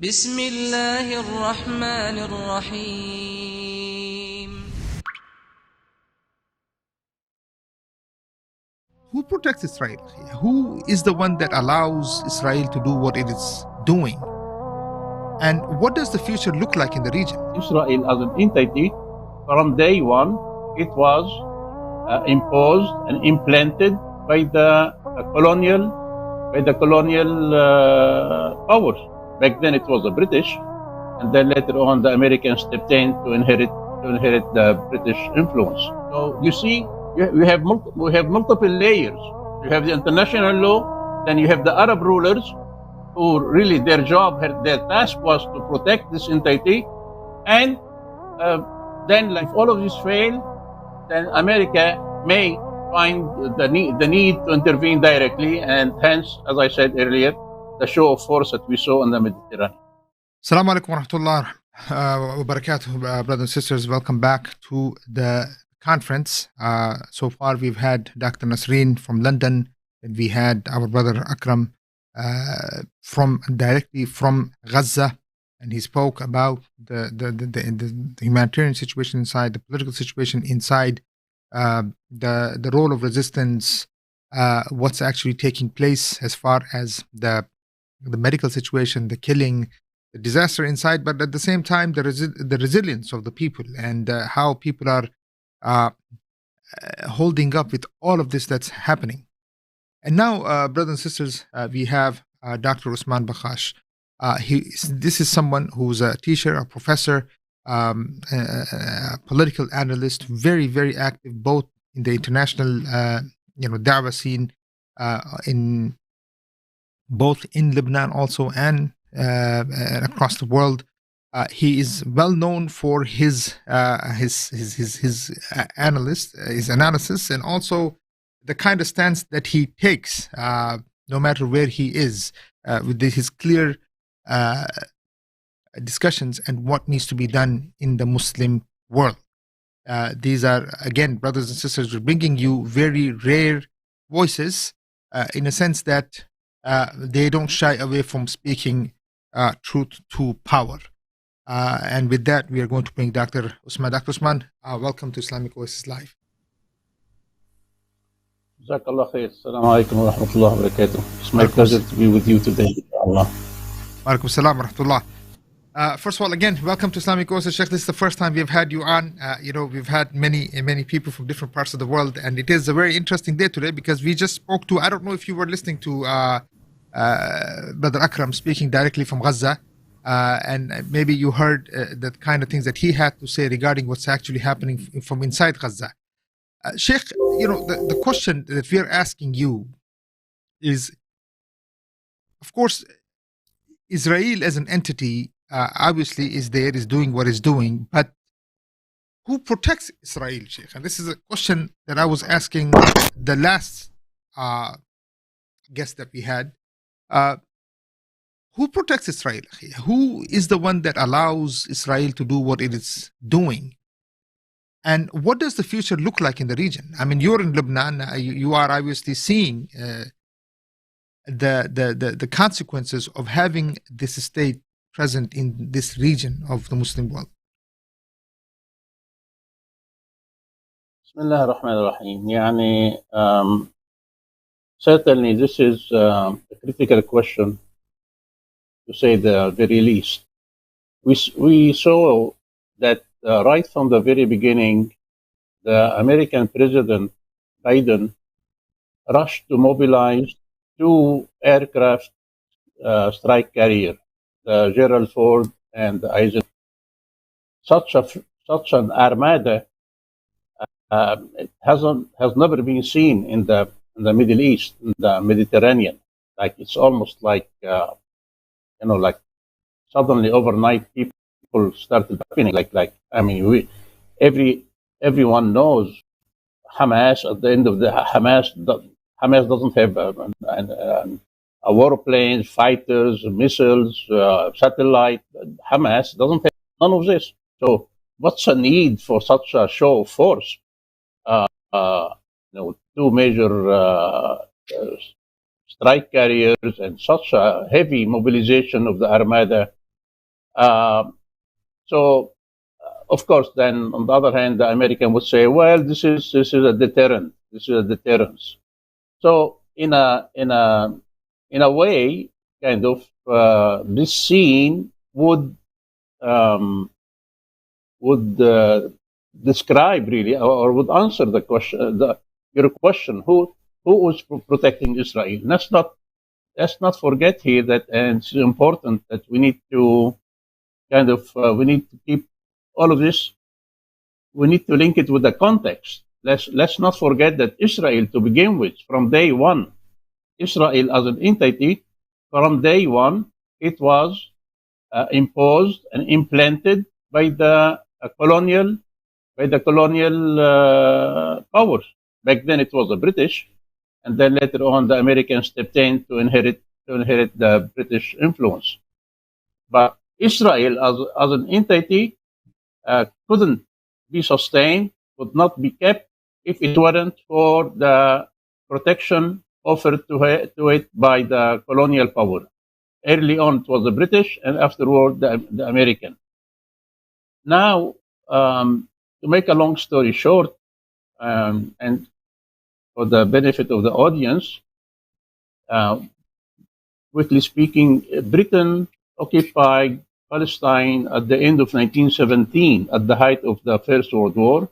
بسم الله الرحمن الرحيم. Who protects Israel? Who is the one that allows Israel to do what it is doing? And what does the future look like in the region? Israel as an entity, from day one, it was imposed and implanted by the colonial powers. Back then, it was the British, and then later on, the Americans stepped in to inherit the British influence. So you see, we have multiple layers. You have the international law, then you have the Arab rulers, who really their task was to protect this entity, and then, like, if all of this fail, then America may find the need to intervene directly, and hence, as I said earlier, the show of force that we saw in the Mediterranean. Assalamu alaikum wa rahmatullah wa barakatuh, brothers and sisters. Welcome back to the conference. So far, we've had Dr. Nasreen from London, and we had our brother Akram directly from Gaza, and he spoke about the humanitarian situation inside, the political situation inside, the role of resistance, what's actually taking place as far as the medical situation, the killing, the disaster inside, but at the same time, the resilience of the people, and how people are holding up with all of this that's happening. And now, brothers and sisters, we have Dr. Osman Bakhash. This is someone who's a teacher, a professor, a political analyst, very, very active both in the international, da'wah scene, in both in Lebanon also and across the world. He is well known for his analysis, and also the kind of stance that he takes, no matter where he is, with his clear discussions and what needs to be done in the Muslim world. These are, again, brothers and sisters, we're bringing you very rare voices, in a sense that they don't shy away from speaking truth to power. And with that, we are going to bring Dr. Osman. Dr. Osman, welcome to Islamic Oasis Live. Jazakallah khair. Assalamu alaikum wa rahmatullahi wa barakatuh. It's my pleasure to be with you today. Allah. Alaikum salam wa rahmatullah. First of all, again, welcome to Islamic Oasis. Sheikh, this is the first time we've had you on. We've had many people from different parts of the world, and it is a very interesting day today because we just spoke to, I don't know if you were listening to Brother Akram speaking directly from Gaza, and maybe you heard the kind of things that he had to say regarding what's actually happening from inside Gaza. Sheikh, the question that we are asking you is, of course, Israel as an entity obviously is doing what it's doing, but who protects Israel, Sheikh? And this is a question that I was asking the last guest that we had. Who protects Israel? Who is the one that allows Israel to do what it is doing? And what does the future look like in the region? I mean, you're in Lebanon. You are obviously seeing the consequences of having this state present in this region of the Muslim world. Bismillah ar-Rahman ar-Rahim. Certainly, this is a critical question, to say the very least. We saw that right from the very beginning, the American President Biden rushed to mobilize two aircraft strike carrier, the Gerald Ford and the Eisenhower. Such an armada has never been seen in the Middle East, in the Mediterranean. Like, it's almost like like suddenly overnight people started happening. Everyone knows Hamas. At the end of the Hamas doesn't have a warplanes, fighters, missiles, satellite. Hamas doesn't have none of this. So what's a need for such a show of force? Two major strike carriers and such a heavy mobilization of the Armada So, of course, then on the other hand, the American would say, "Well, this is a deterrent. This is a deterrence." So, in a way, kind of this scene um, would describe really, or would answer the question, your question: who was protecting Israel? Let's not forget here that, and it's important that we need to we need to keep all of this. We need to link it with the context. Let's not forget that Israel, to begin with, from day one, Israel as an entity, from day one, it was imposed and implanted by the colonial powers. Back then, it was the British, and then later on, the Americans stepped in to inherit the British influence. But Israel, as an entity, couldn't be sustained, could not be kept if it weren't for the protection offered to it by the colonial power. Early on, it was the British, and afterward, the American. Now, to make a long story short, and for the benefit of the audience, uh, quickly speaking, Britain occupied Palestine at the end of 1917, at the height of the First World War.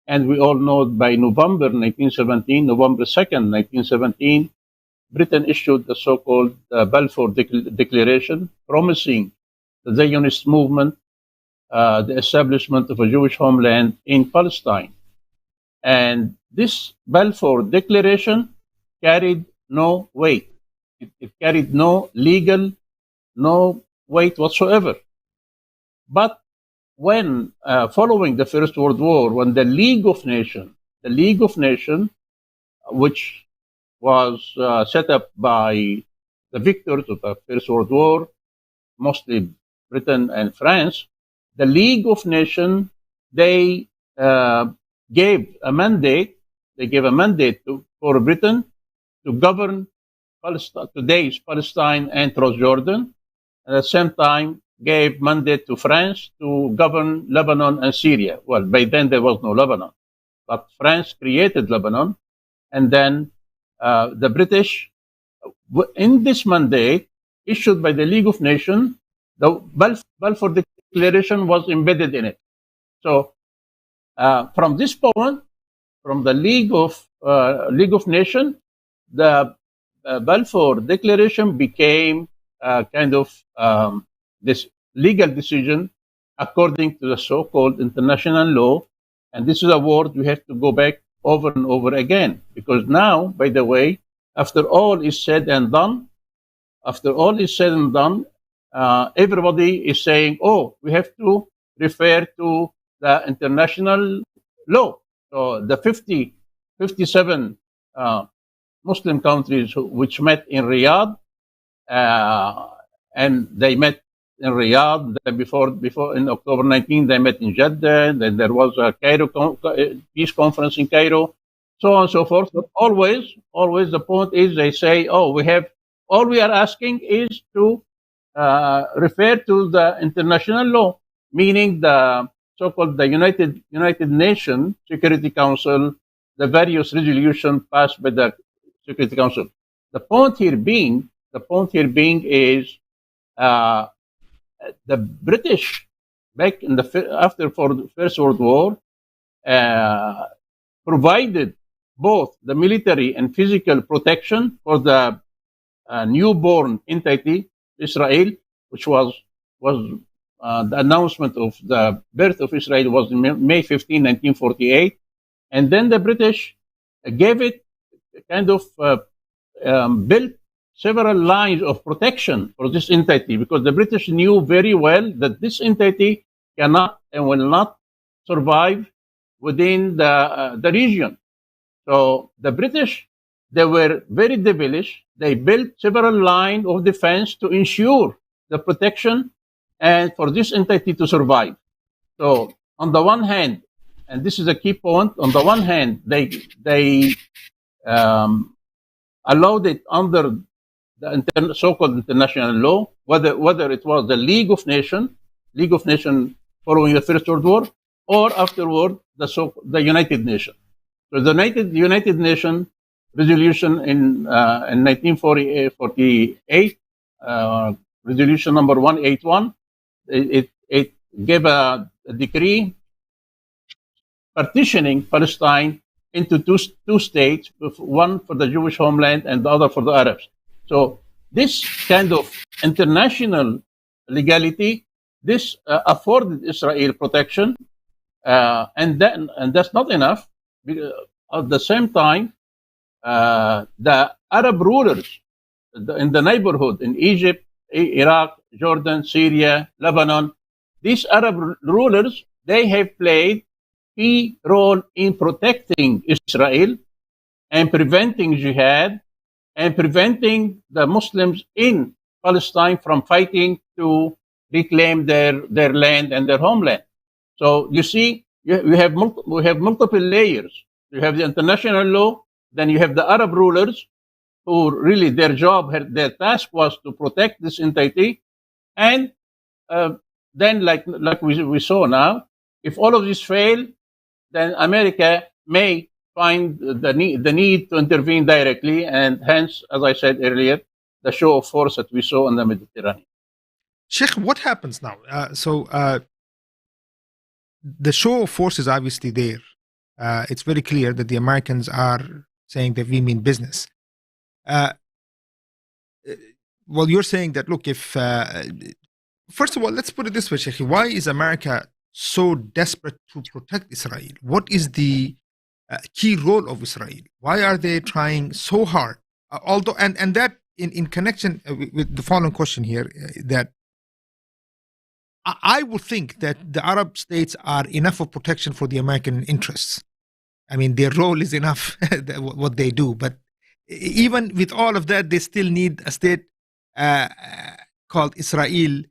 And we all know by November 1917, November 2nd, 1917, Britain issued the so-called Balfour Declaration, promising the Zionist movement the establishment of a Jewish homeland in Palestine. And this Balfour Declaration carried no weight. It carried no weight whatsoever. But when, following the First World War, when the League of Nations, which was set up by the victors of the First World War, mostly Britain and France, the League of Nations, they gave a mandate. They gave a mandate for Britain to govern today's Palestine and Transjordan. At the same time, gave mandate to France to govern Lebanon and Syria. Well, by then there was no Lebanon, but France created Lebanon, and then the British, in this mandate issued by the League of Nations, the Balfour Declaration was embedded in it. So, from this point, from the League of Nations, the Balfour Declaration became this legal decision according to the so-called international law. And this is a word we have to go back over and over again, because now, by the way, after all is said and done, everybody is saying, "Oh, we have to refer to the international law." So the 57 Muslim countries which met in Riyadh, and they met in Riyadh. Then before in October 19, they met in Jeddah. Then there was a peace conference in Cairo, so on and so forth. But always the point is they say, "Oh, all we are asking is to refer to the international law," meaning the so-called the United Nations Security Council, the various resolutions passed by the Security Council. The point here being is the British back in after the First World War provided both the military and physical protection for the newborn entity Israel, which was the announcement of the birth of Israel was May 15, 1948, and then the British gave it built several lines of protection for this entity, because the British knew very well that this entity cannot and will not survive within the region. So the British, they were very devilish. They built several lines of defense to ensure the protection and for this entity to survive. So on the one hand, and this is a key point, on the one hand, they allowed it under the so-called international law, whether it was the League of Nations following the First World War, or afterward the United Nations. So the United Nations resolution in 1948, resolution number 181, it gave a decree partitioning Palestine into two states, one for the Jewish homeland and the other for the Arabs. So this kind of international legality, this afforded Israel protection, and that's not enough. At the same time, the Arab rulers in the neighborhood, in Egypt, Iraq, Jordan, Syria, Lebanon, these Arab rulers, they have played key role in protecting Israel and preventing jihad and preventing the Muslims in Palestine from fighting to reclaim their land and their homeland. So you see, we have multiple layers. You have the international law, then you have the Arab rulers who really their task was to protect this entity, and then like we saw now, if all of this fail, then America may find the need to intervene directly, and hence, as I said earlier, the show of force that we saw in the Mediterranean. Sheikh, what happens now? The show of force is obviously there. It's very clear that the Americans are saying that we mean business. Well, you're saying that, look, if first of all, let's put it this way, Sheikh, why is America so desperate to protect Israel? What is the key role of Israel? Why are they trying so hard? Although, and that in connection with the following question here, that I would think that the Arab states are enough of protection for the American interests. I mean, their role is enough, what they do. But even with all of that, they still need a state called Israel.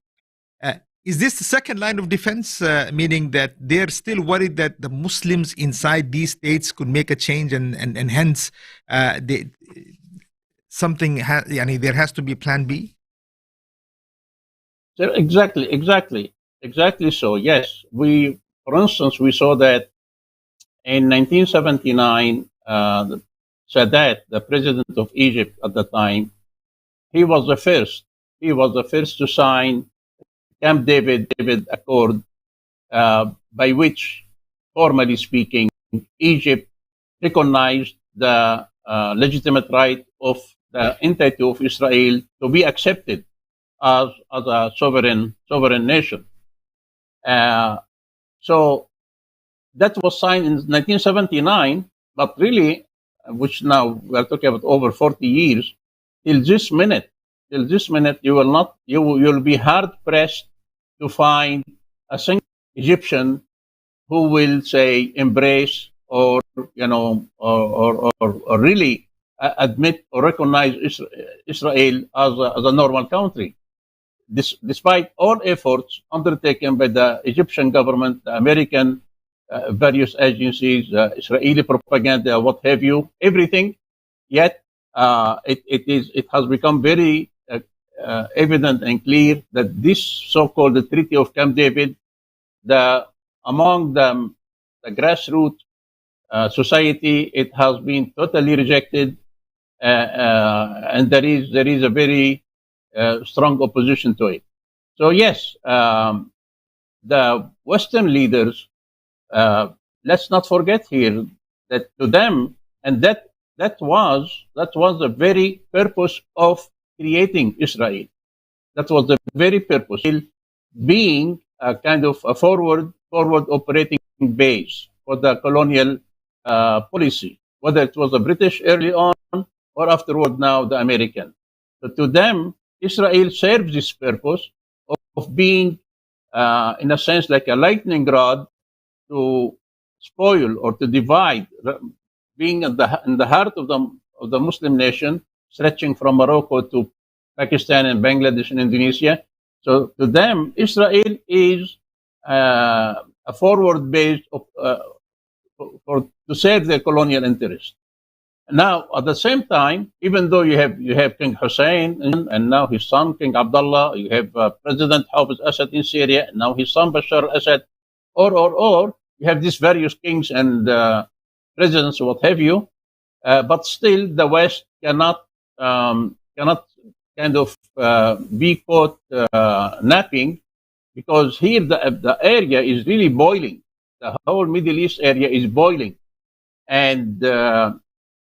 Is this the second line of defense, meaning that they're still worried that the Muslims inside these states could make a change, and hence there has to be plan B? Exactly so. Yes, for instance, we saw that in 1979, Sadat, the president of Egypt at the time, he was the first to sign Camp David Accord, by which, formally speaking, Egypt recognized the legitimate right of the entity of Israel to be accepted as a sovereign nation. So that was signed in 1979, but really, which now we are talking about over 40 years, till this minute, you'll be hard pressed to find a single Egyptian who will say embrace or really admit or recognize Israel as a normal country. Despite all efforts undertaken by the Egyptian government, the American various agencies, Israeli propaganda, what have you, everything, yet it has become very evident and clear that this so-called the Treaty of Camp David, among the grassroots society, it has been totally rejected, and there is a very strong opposition to it. So yes, the Western leaders, let's not forget here that to them, and that was the very purpose of creating Israel. That was the very purpose, being a kind of a forward operating base for the colonial policy, whether it was the British early on or afterward now the American. So to them, Israel serves this purpose of being, in a sense, like a lightning rod to spoil or to divide, being in the heart of the Muslim nation, stretching from Morocco to Pakistan and Bangladesh and Indonesia. So to them, Israel is a forward base to serve their colonial interest. Now, at the same time, even though you have King Hussein and now his son King Abdullah, you have President Hafiz Assad in Syria, and now his son Bashar Assad, or you have these various kings and presidents, what have you. But still, the West cannot kind of be caught napping, because here the area is really boiling. The whole Middle East area is boiling, and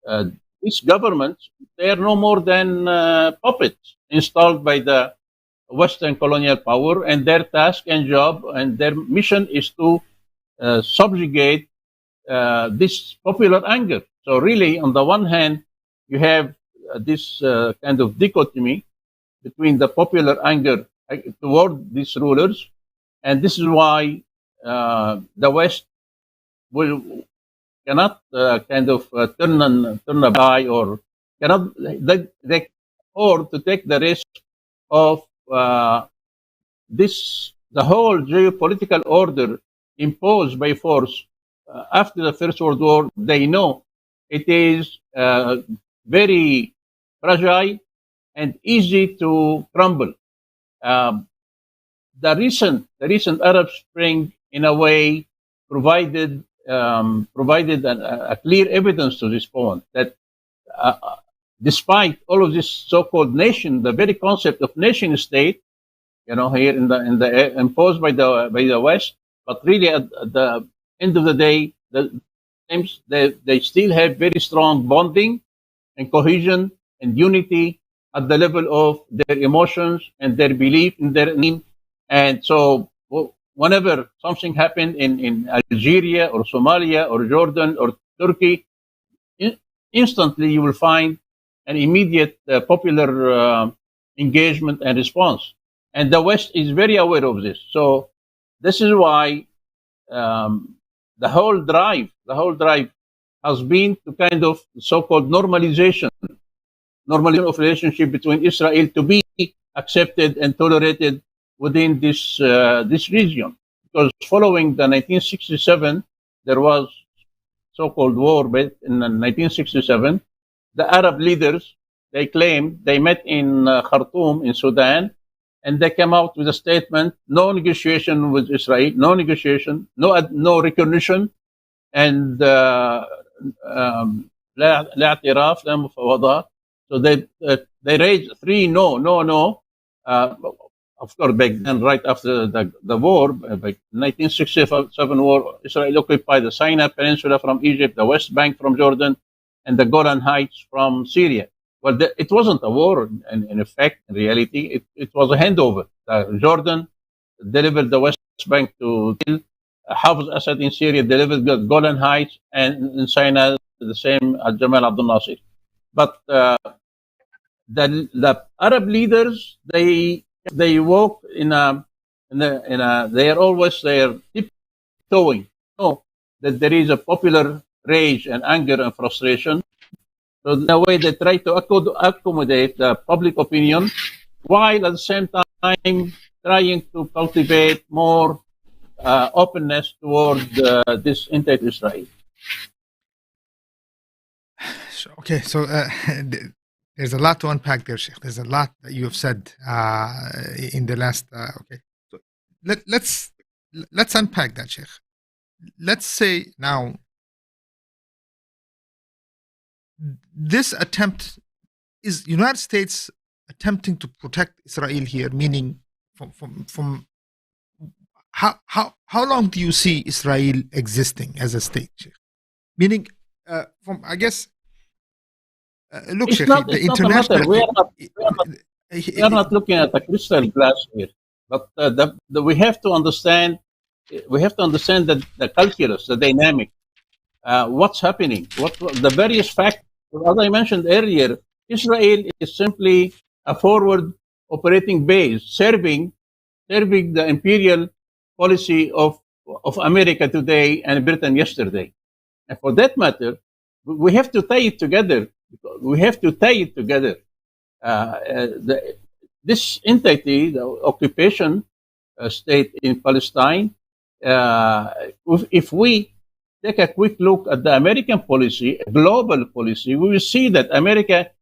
uh, these governments, they are no more than puppets installed by the Western colonial power, and their task and job and their mission is to subjugate this popular anger. So really, on the one hand, you have this kind of dichotomy between the popular anger toward these rulers, and this is why the West will cannot kind of turn a eye, or cannot they or to take the risk of this the whole geopolitical order imposed by force after the First World War. They know it is very fragile and easy to crumble. Um, the recent Arab Spring, in a way, provided a clear evidence to this point that despite all of this so-called nation, the very concept of nation state, here in the imposed by the West, but really at the end of the day, they still have very strong bonding and cohesion and unity at the level of their emotions and their belief in their name. And so, whenever something happened in Algeria or Somalia or Jordan or Turkey, instantly you will find an immediate popular engagement and response. And the West is very aware of this. So this is why um, the whole drive has been to kind of so-called normalization of relationship between Israel to be accepted and tolerated within this region. Because following the 1967, there was so-called war. But in 1967, the Arab leaders, they claimed they met in Khartoum in Sudan, and they came out with a statement: no negotiation with Israel, no negotiation, no recognition, and لا اعتراف لا مفاوضات. So they raised three no, no, no. Uh, of course, back then, right after the war, by 1967 war, Israel occupied the Sinai Peninsula from Egypt, the West Bank from Jordan, and the Golan Heights from Syria. Well, it wasn't a war in effect, in reality. It was a handover. Jordan delivered the West Bank to Hafiz Assad in Syria, delivered the Golan Heights, and in Sinai, the same Jamal Abdel Nasser. But the Arab leaders, they walk they are always tiptoeing. Know that there is a popular rage and anger and frustration. So in a way, they try to accommodate the public opinion, while at the same time trying to cultivate more openness toward this entire Israel. Okay, so there's a lot to unpack there, Sheikh. There's a lot that you have said in the last. Okay, so let's unpack that, Sheikh. Let's say now this attempt is United States attempting to protect Israel here, meaning from how long do you see Israel existing as a state, Sheikh? Meaning, from I guess. Look, It's Sheikh, not. the It's not a matter. international. We are not looking at a crystal glass here, but we have to understand. We have to understand that the calculus, the dynamic, what's happening, what the various factors. As I mentioned earlier, Israel is simply a forward operating base, serving the imperial policy of America today and Britain yesterday. And for that matter, we have to tie it together. We have to tie it together. This entity, the occupation state in Palestine, if we take a quick look at the American policy, global policy, we will see that America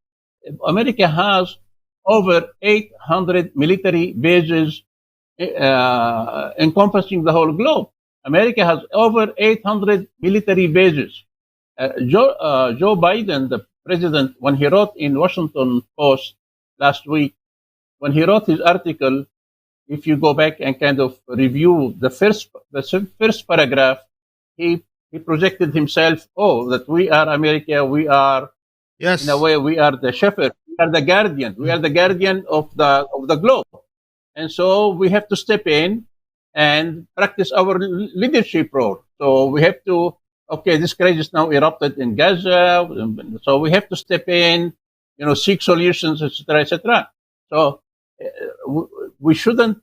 has over 800 military bases encompassing the whole globe. America has over 800 military bases. Joe Biden, the president, when he wrote in Washington Post last week, when he wrote his article, if you go back and kind of review the first paragraph, he projected himself, that we are America, we are, Yes. in a way, we are the shepherd, we are the guardian, we are the guardian of the globe. And so we have to step in and practice our leadership role. So we have to, this crisis now erupted in Gaza, so we have to step in, seek solutions, etc., etc. So we shouldn't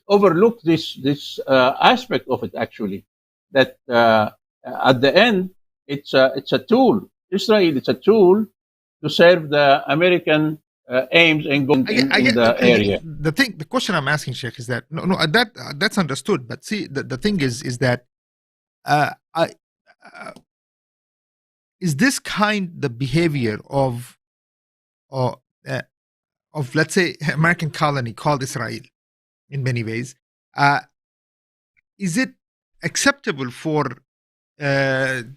overlook this aspect of it. Actually, that at the end, it's a tool. Israel is a tool to serve the American aims and goals in the area. The question I'm asking, Sheikh, is that that's understood. But see, the thing is that is this the behavior of let's say American colony called Israel in many ways? Is it acceptable for the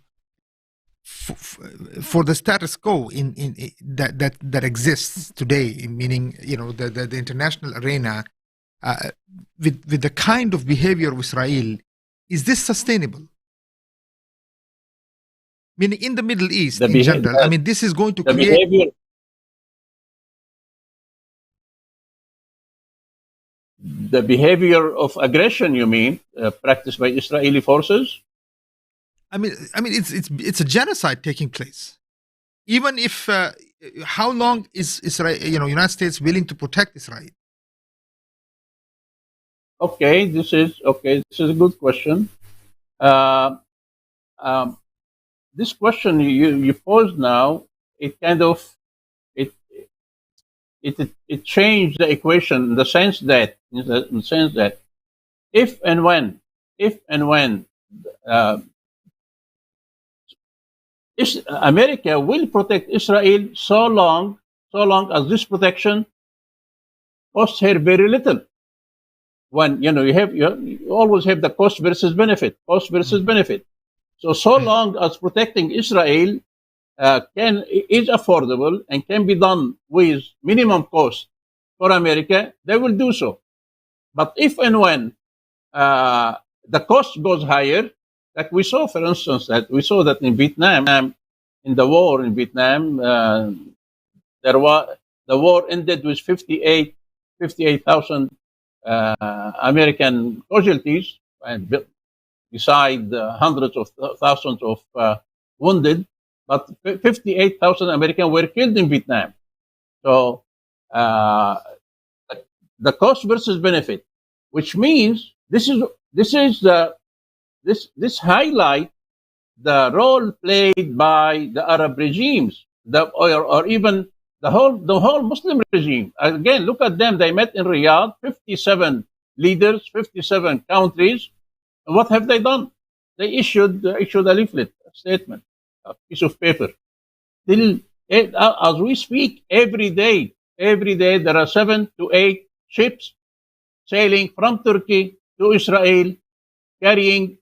status quo in that exists today, meaning the international arena, with the kind of behavior of Israel? Is this sustainable? Meaning in the Middle East in general, I mean, this is going to create the behavior of aggression. You mean practiced by Israeli forces? I mean, it's a genocide taking place. Even if, how long is Israel, United States willing to protect Israel? Okay, this is a good question. This question you pose now, it kind of it changed the equation in the sense that if and when America will protect Israel so long as this protection costs her very little. When you always have the cost versus benefit. So long as protecting Israel is affordable and can be done with minimum cost for America, they will do so. But if and when the cost goes higher, like we saw, for instance, that in Vietnam, in the war in Vietnam, the war ended with 58,000 American casualties, and beside hundreds of thousands of wounded, but 58,000 Americans were killed in Vietnam. So the cost versus benefit, which means this highlight the role played by the Arab regimes, or even the whole Muslim regime. Again, look at them. They met in Riyadh, 57 leaders, 57 countries. And what have they done? They issued a leaflet, a statement, a piece of paper. As we speak, every day there are 7 to 8 ships sailing from Turkey to Israel, carrying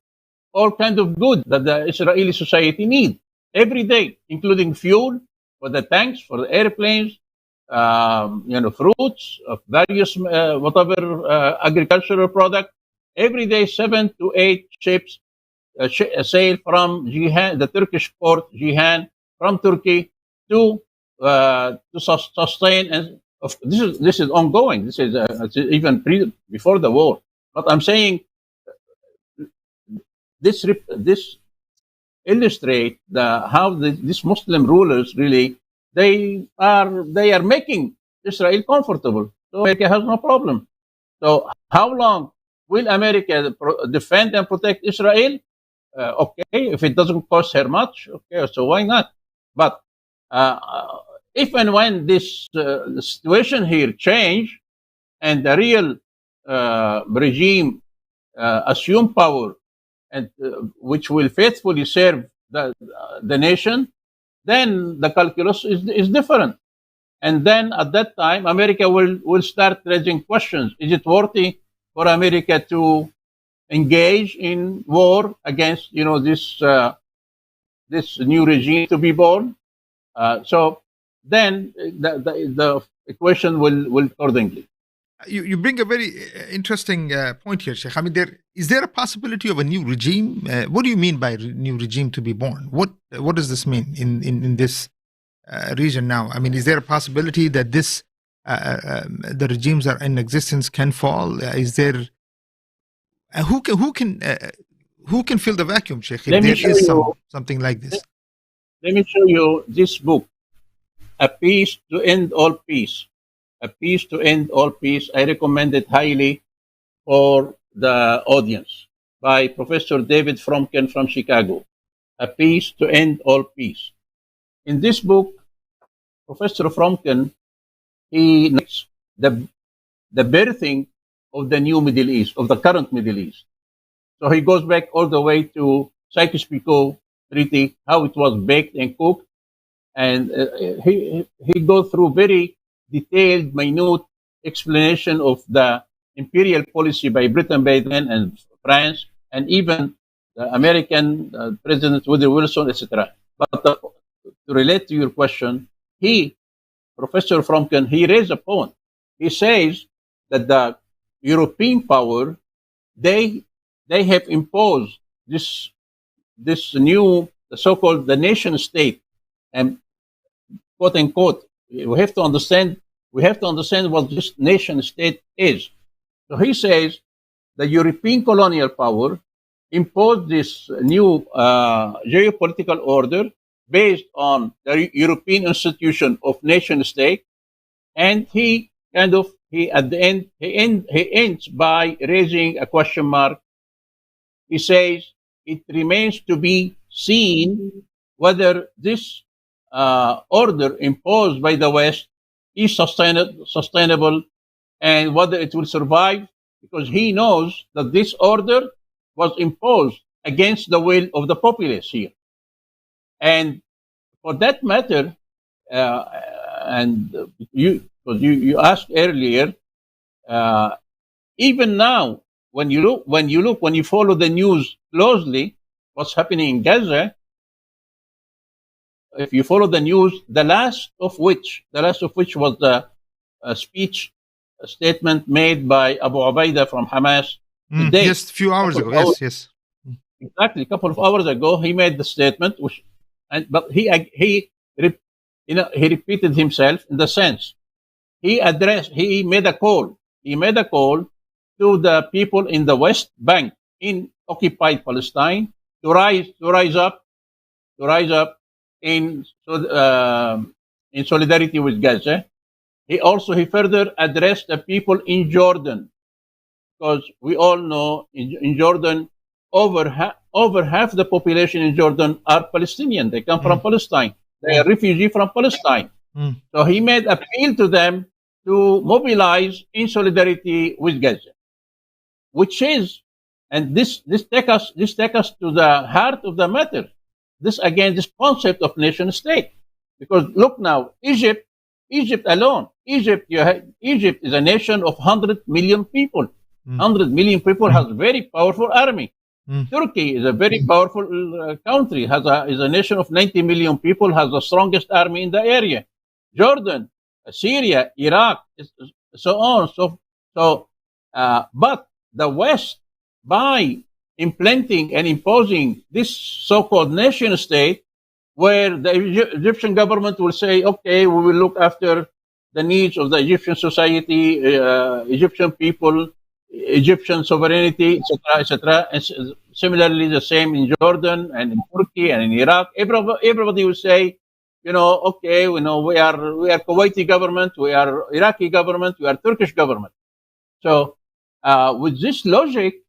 all kinds of goods that the Israeli society need every day, including fuel for the tanks, for the airplanes, fruits of various whatever agricultural product. Every day, 7 to 8 ships sail from Jihan, the Turkish port Jihan, from Turkey to sustain. And this is ongoing. This is even before the war. But I'm saying this illustrate how these Muslim rulers really they are making Israel comfortable. So America has no problem. So how long will America defend and protect Israel? If it doesn't cost her much, so why not? But if and when this situation here change and the real regime assume power and which will faithfully serve the nation, then the calculus is different. And then at that time, America will start raising questions. Is it worthy for America to engage in war against this new regime to be born? So then the equation will accordingly. You bring a very interesting point here, Sheikh. I mean, is there a possibility of a new regime? What do you mean by new regime to be born? What does this mean in this region now? I mean, is there a possibility that the regimes are in existence can fall? Is there who can fill the vacuum, Sheikh? If there is something like this. Let me show you this book, A Peace to End All Peace. A Peace to End All Peace. I recommend it highly for the audience, by Professor David Fromkin from Chicago. A Peace to End All Peace. In this book, Professor Fromkin, he notes the birthing of the new Middle East, of the current Middle East. So he goes back all the way to Sykes-Picot Treaty, how it was baked and cooked, and he goes through very detailed, minute explanation of the imperial policy by Britain by then, and France, and even the American President Woodrow Wilson, etc. But to relate to your question, Professor Fromkin, he raised a point. He says that the European power, they have imposed this new, so-called the nation state, and quote unquote, we have to understand what this nation state is. So he says the European colonial power imposed this new geopolitical order based on the European institution of nation state, and he at the end he ends by raising a question mark. He says it remains to be seen whether this order imposed by the West is sustainable, and whether it will survive, because he knows that this order was imposed against the will of the populace here. And for that matter, and you asked earlier, even now, when you follow the news closely, what's happening in Gaza, if you follow the news, the last of which was the a statement made by Abu Ubaidah from Hamas today. Just a few hours ago. Yes. Exactly, a couple of hours ago, he made the statement, but he repeated himself in the sense he made a call to the people in the West Bank in occupied Palestine to rise up in solidarity with Gaza. He further addressed the people in Jordan, because we all know in Jordan over half the population in Jordan are Palestinian. They come from Palestine. They are refugees from Palestine. So he made appeal to them to mobilize in solidarity with Gaza, which is, and this take us to the heart of the matter. This concept of nation state, because look now, Egypt alone, Egypt is a nation of 100 million people. 100 million people has a very powerful army. Turkey is a very powerful country, is a nation of 90 million people, has the strongest army in the area. Jordan, Syria, Iraq, so on. But the West, by implanting and imposing this so-called nation state, where the Egyptian government will say, okay, we will look after the needs of the Egyptian society, Egyptian people, Egyptian sovereignty, etc. And similarly, the same in Jordan and in Turkey and in Iraq. Everybody will say, okay, we are Kuwaiti government, we are Iraqi government, we are Turkish government. So with this logic,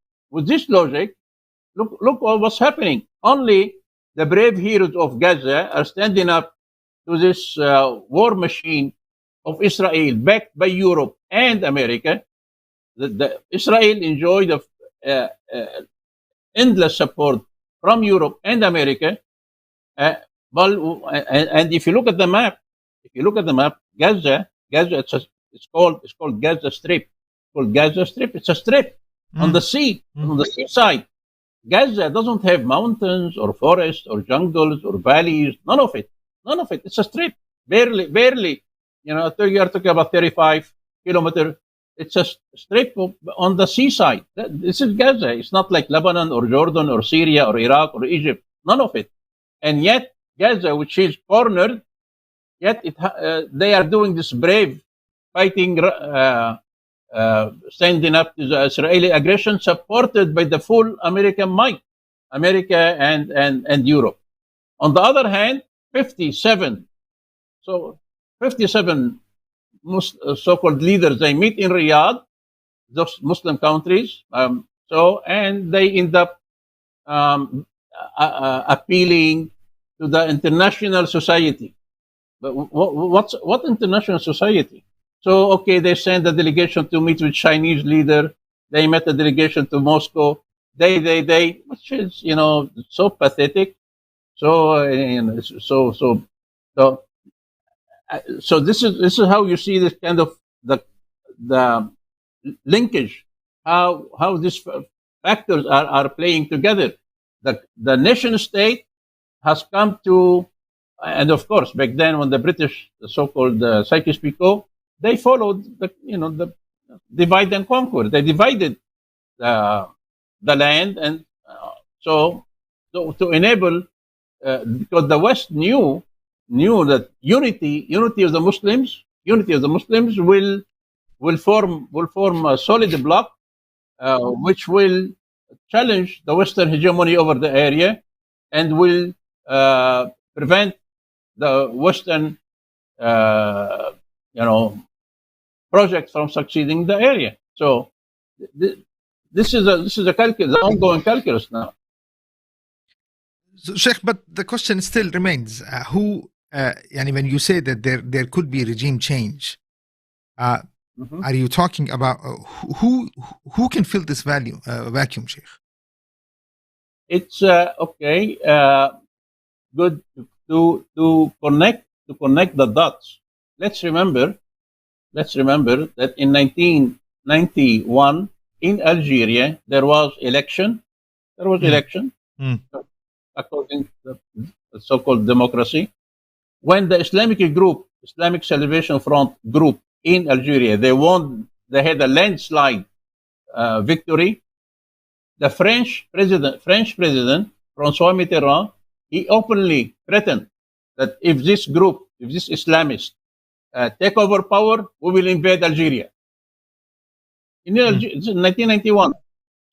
look what's happening. Only the brave heroes of Gaza are standing up to this war machine of Israel, backed by Europe and America. Israel enjoyed endless support from Europe and America. Uh, and if you look at the map, Gaza, it's called Gaza Strip. It's called Gaza Strip. It's a strip on the sea, on the seaside. Gaza doesn't have mountains or forests or jungles or valleys. None of it. None of it. It's a strip. Barely. You know, you're talking about 35 kilometer. It's a strip on the seaside. This is Gaza. It's not like Lebanon or Jordan or Syria or Iraq or Egypt. None of it. And yet, Gaza, which is cornered, yet they are doing this brave fighting, standing up to the Israeli aggression, supported by the full American might, America and Europe. On the other hand, 57 so-called leaders, they meet in Riyadh, those Muslim countries, and they end up appealing to the international society. But what international society? So, okay, they send a delegation to meet with Chinese leader. They met a delegation to Moscow. They, which is, you know, so pathetic. So, so this is how you see this kind of the linkage, how these factors are playing together. The nation state has come to, and of course, back then when the British, the so-called Sykes-Picot, they followed the divide and conquer. They divided the land, and so to enable, because the West knew that unity of the Muslims will form a solid bloc, which will challenge the Western hegemony over the area, and will prevent the Western, project from succeeding in the area. So this is a calculus, the ongoing calculus now. So, Sheikh, but the question still remains: when you say that there could be regime change, are you talking about who can fill this vacuum, Sheikh? It's good to connect the dots. Let's remember that in 1991 in Algeria there was election. According to the so-called democracy. When the Islamic Salvation Front group in Algeria, they won, they had a landslide victory. The French president, François Mitterrand, he openly threatened that if these Islamists take over power, we will invade Algeria. In 1991.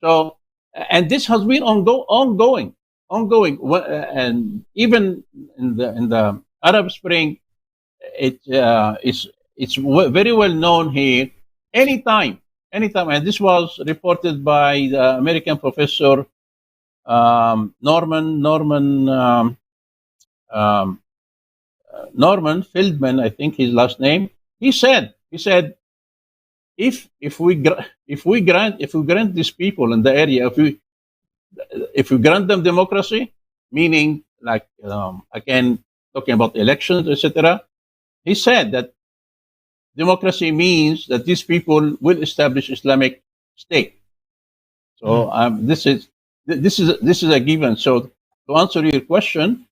So, and this has been ongoing, and even in the Arab Spring, it's very well known here. Anytime, and this was reported by the American professor Norman Feldman, I think his last name. He said, if we grant these people in the area, if we grant them democracy, meaning like again talking about elections, etc. He said that democracy means that these people will establish Islamic State. So this is a given. So to answer your question,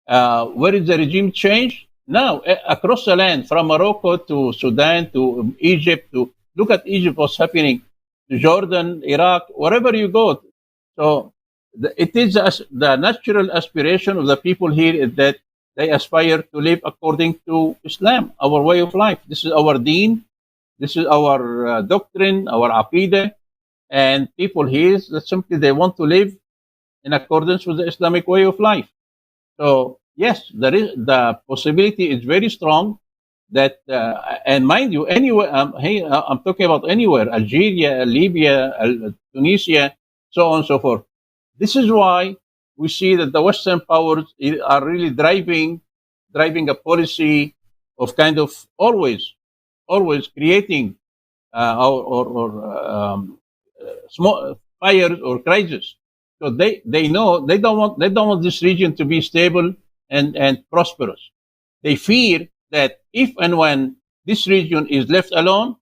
where is the regime change? Now across the land, from Morocco to Sudan to Egypt, to look at Egypt, what's happening, to Jordan, Iraq, wherever you go. So it is the natural aspiration of the people here is that they aspire to live according to Islam, our way of life. This is our deen, this is our doctrine, our aqidah, and people here that simply they want to live in accordance with the Islamic way of life. So yes, there is the possibility is very strong that, and mind you, anywhere I'm talking about anywhere, Algeria, Libya, Tunisia, so on and so forth. This is why we see that the Western powers are really driving a policy of kind of always creating small fires or crises So they know they don't want this region to be stable and prosperous. They fear that if and when this region is left alone,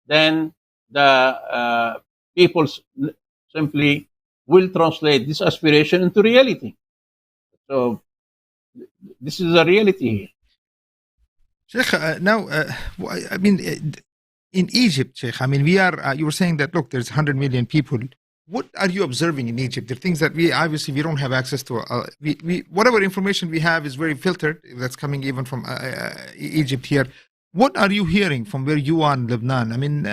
then the people simply will translate this aspiration into reality. So this is a reality. Sheikh, now, I mean, in Egypt, Sheikh, I mean, we are, you were saying that, look, there's 100 million people. What are you observing in Egypt? The things that we obviously we don't have access to. Whatever information we have is very filtered. That's coming even from Egypt here. What are you hearing from where you are in Lebanon? I mean,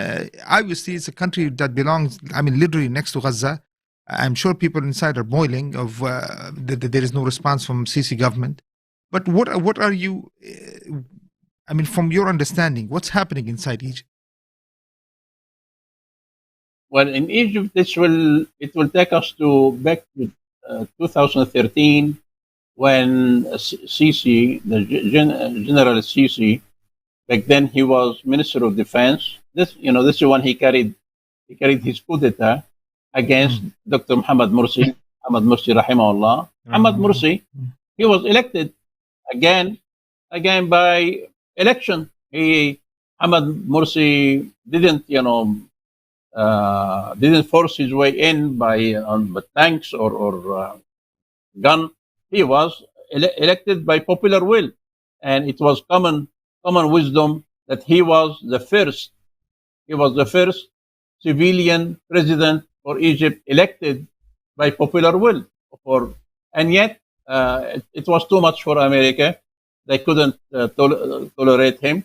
obviously it's a country that belongs, I mean, literally next to Gaza. I'm sure people inside are boiling of that there is no response from Sisi government. But what are you? I mean, from your understanding, what's happening inside Egypt? Well, in Egypt, it will take us to back to 2013 when Sisi, the General Sisi, back then he was Minister of Defense. This is when he carried his coup d'état against Dr. Muhammad Morsi, rahimahullah. Muhammad Morsi, he was elected again by election. Muhammad Morsi didn't force his way in by tanks or gun. He was elected by popular will, and it was common wisdom that he was the first civilian president for Egypt elected by popular will. And yet it was too much for America. They couldn't tolerate him.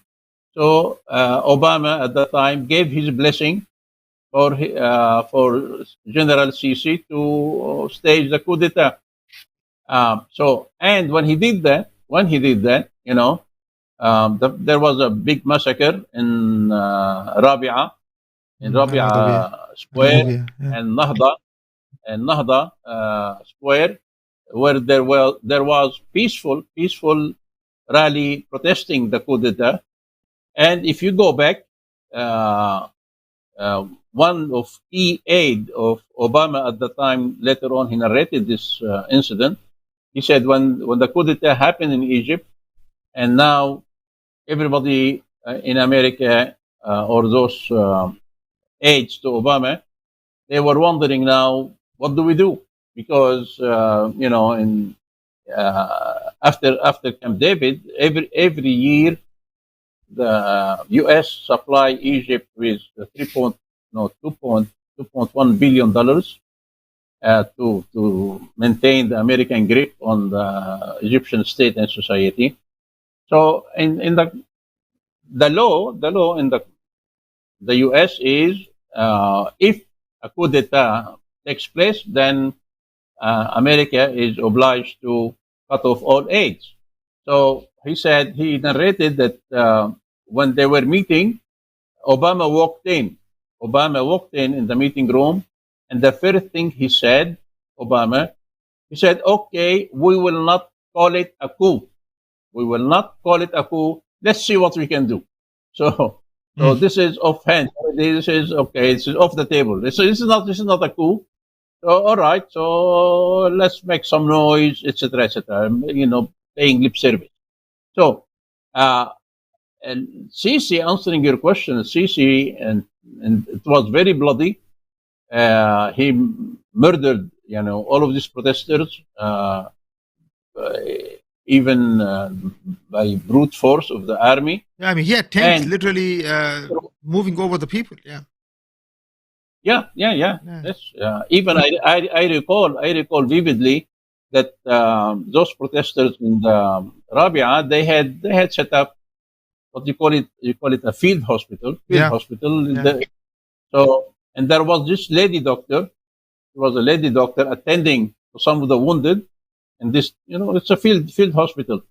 So Obama at that time gave his blessing for General Sisi to stage the coup d'état. And when he did that, there was a big massacre in Rabia, Square, and Nahda Square, where there was peaceful rally protesting the coup d'état. And if you go back, one of key aide of Obama at the time, later on, he narrated this incident. He said when the coup d'état happened in Egypt, and now everybody in America or those aides to Obama, they were wondering now, what do we do? Because after Camp David, every year the U.S. supply Egypt with $2.1 billion to maintain the American grip on the Egyptian state and society. So in the law in the U.S. is if a coup d'état takes place, then America is obliged to cut off all aids. So he narrated that when they were meeting, Obama walked in the meeting room, and the first thing he said, he said, okay, we will not call it a coup. We will not call it a coup. Let's see what we can do. So this is offhand. This is okay. This is off the table. This is not a coup. So all right. So let's make some noise, etc., etc. Paying lip service. So and Sisi, answering your question, Sisi, and it was very bloody. He murdered, all of these protesters. Even by brute force of the army. Yeah, I mean, he had tanks literally moving over the people. Yeah. Yes. Even I recall vividly that those protesters in the Rabia, they had set up what you call it a field hospital. So, and there was this lady doctor. There was a lady doctor attending to some of the wounded. And this, it's a field hospital.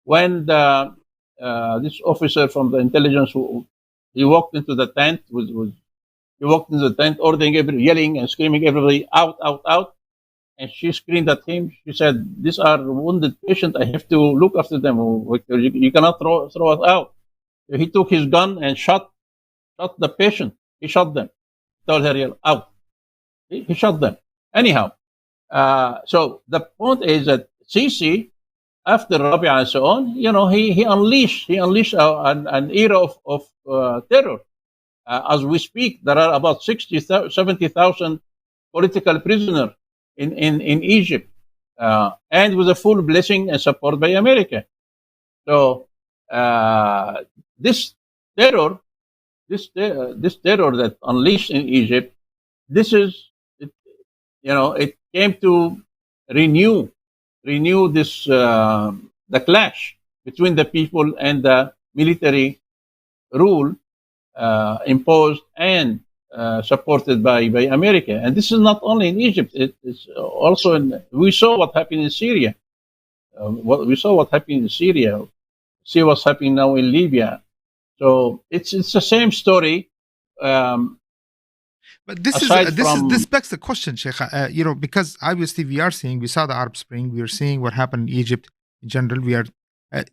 When this officer from the intelligence, he walked into the tent, ordering yelling and screaming, everybody out, out, out. And she screamed at him. She said, "These are wounded patients. I have to look after them. You cannot throw us out." So he took his gun and shot the patient. He shot them. Told her, "Out." He shot them. Anyhow. So the point is that Sisi, after Rabia and so on, he unleashed an era of terror. As we speak, there are about 70,000 political prisoners in Egypt, and with a full blessing and support by America. So uh, this terror, this terror that unleashed in Egypt, this is, it, it came to renew this the clash between the people and the military rule imposed and supported by America. And this is not only in Egypt; it's also we saw what happened in Syria. We saw what happened in Syria. See what's happening now in Libya. So it's the same story. Um, But this is aside this from begs the question, Sheikh. Because obviously we saw the Arab Spring, we are seeing what happened in Egypt in general. We are uh,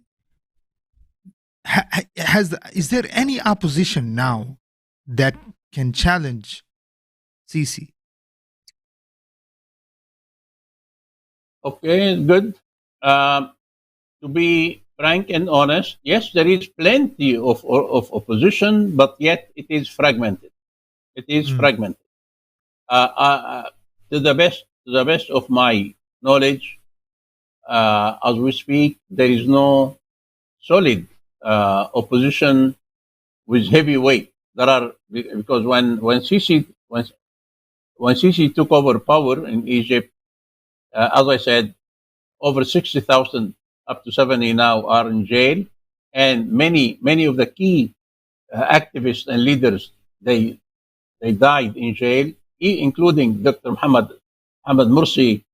is there any opposition now that can challenge Sisi? okay, good. Um, to be frank and honest, yes, there is plenty of opposition, but yet it is fragmented. It is Mm. fragmented. To the best of my knowledge, as we speak, there is no solid opposition with heavy weight. There are, because when Sisi took over power in Egypt, as I said, over 60,000 up to 70 now are in jail, and many of the key activists and leaders, they died in jail, including Dr. Muhammad Mursi.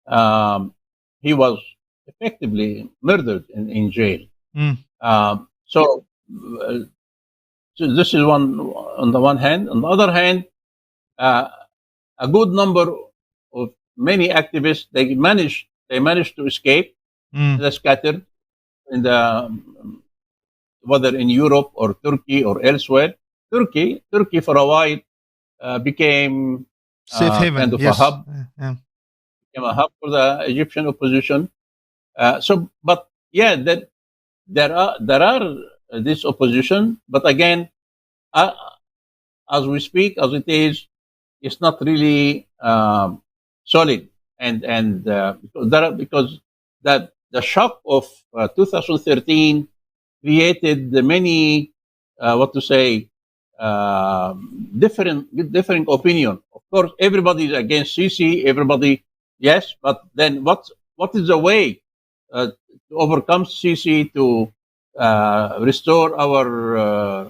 Um, he was effectively murdered in jail. Mm. So, this is one on the one hand. On the other hand, uh, a good number of many activists, they managed to escape. Mm. They're scattered in the whether in Europe or Turkey or elsewhere. Turkey for a while became Safe kind haven, of a yes. hub, Yeah. for the Egyptian opposition. But yeah, there are this opposition, but again, uh, as we speak, as it is, it's not really solid, and because that the shock of 2013 created the many, what to say, different opinion. Of course, everybody is against Sisi. Everybody, yes, but then what is the way to overcome Sisi, to restore our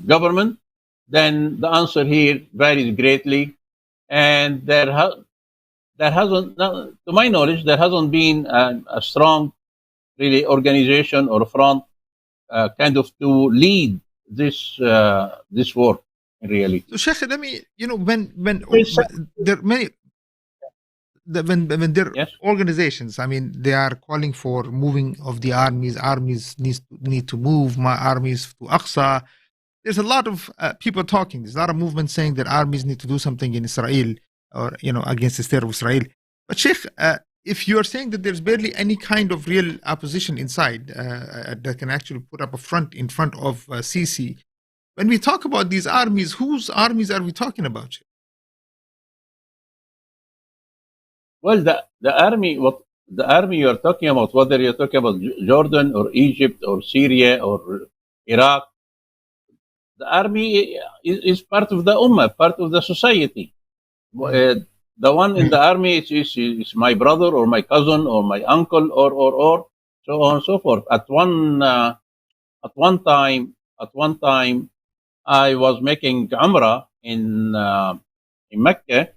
government? Then the answer here varies greatly, and there hasn't, to my knowledge, there hasn't been a strong, really, organization or front kind of to lead this work, really. So, Sheikh, let me, when Yes. there are many, when there are Yes. organizations, I mean, they are calling for moving of the armies. Armies need to move my armies to Aqsa. There's a lot of people talking. There's a lot of movement saying that armies need to do something in Israel, or against the state of Israel. But Sheikh, if you are saying that there's barely any kind of real opposition inside that can actually put up a front in front of Sisi, when we talk about these armies, whose armies are we talking about? Sheikh? Well, the army you're talking about, whether you're talking about Jordan or Egypt or Syria or Iraq, the army is part of the ummah, part of the society. Mm. The one in the army is my brother or my cousin or my uncle, or so on and so forth. At one time, I was making Umrah in Mecca,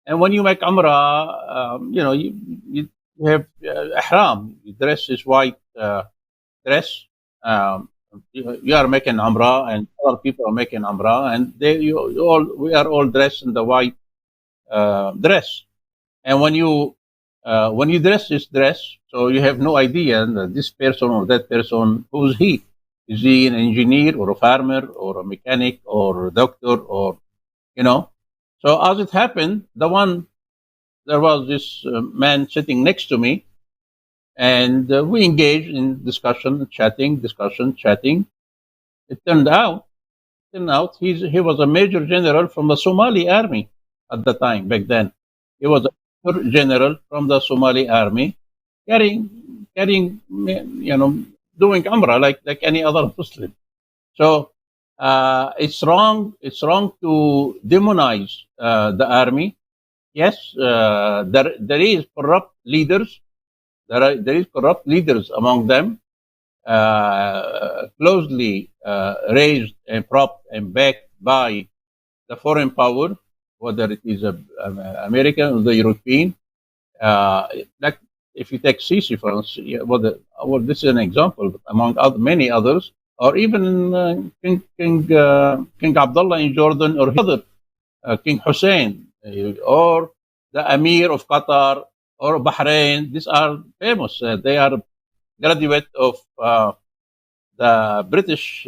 and when you make Umrah, you have ihram. You dress this white dress. Um, you are making Umrah, and other people are making Umrah, and we are all dressed in the white dress. And when you dress this dress, so you have no idea that this person or that person, who's he? Is he an engineer or a farmer or a mechanic or a doctor, or you know? So as it happened, the one there was this man sitting next to me, and we engaged in discussion, chatting. It turned out he was a major general from the Somali army at the time. Back then, he was a major general from the Somali army, carrying, doing Umrah like any other Muslim. So it's wrong. It's wrong to demonize the army. Yes, there is corrupt leaders. There is corrupt leaders among them, closely raised and propped and backed by the foreign power, whether it is American or the European. Like if you take Sisi, for instance, this is an example, but among many others, or even King Abdullah in Jordan, or other King Hussein, or the Emir of Qatar or Bahrain. These are famous. They are graduate of the British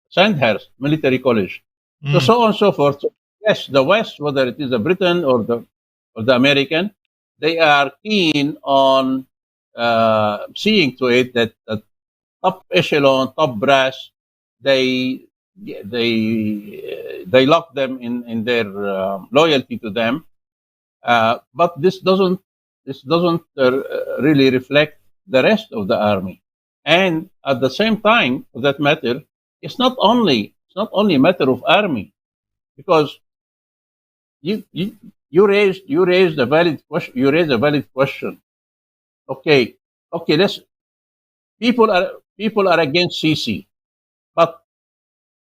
Sandhurst Military College. So on and so forth. So, yes, the West, whether it is the Britain or the American, they are keen on seeing to it that the top echelon, top brass, they lock them in their loyalty to them. But this doesn't really reflect the rest of the army. And at the same time, for that matter, it's not only a matter of army, because you raised a valid question. You raised a valid question. Okay, let's people are against Sisi, but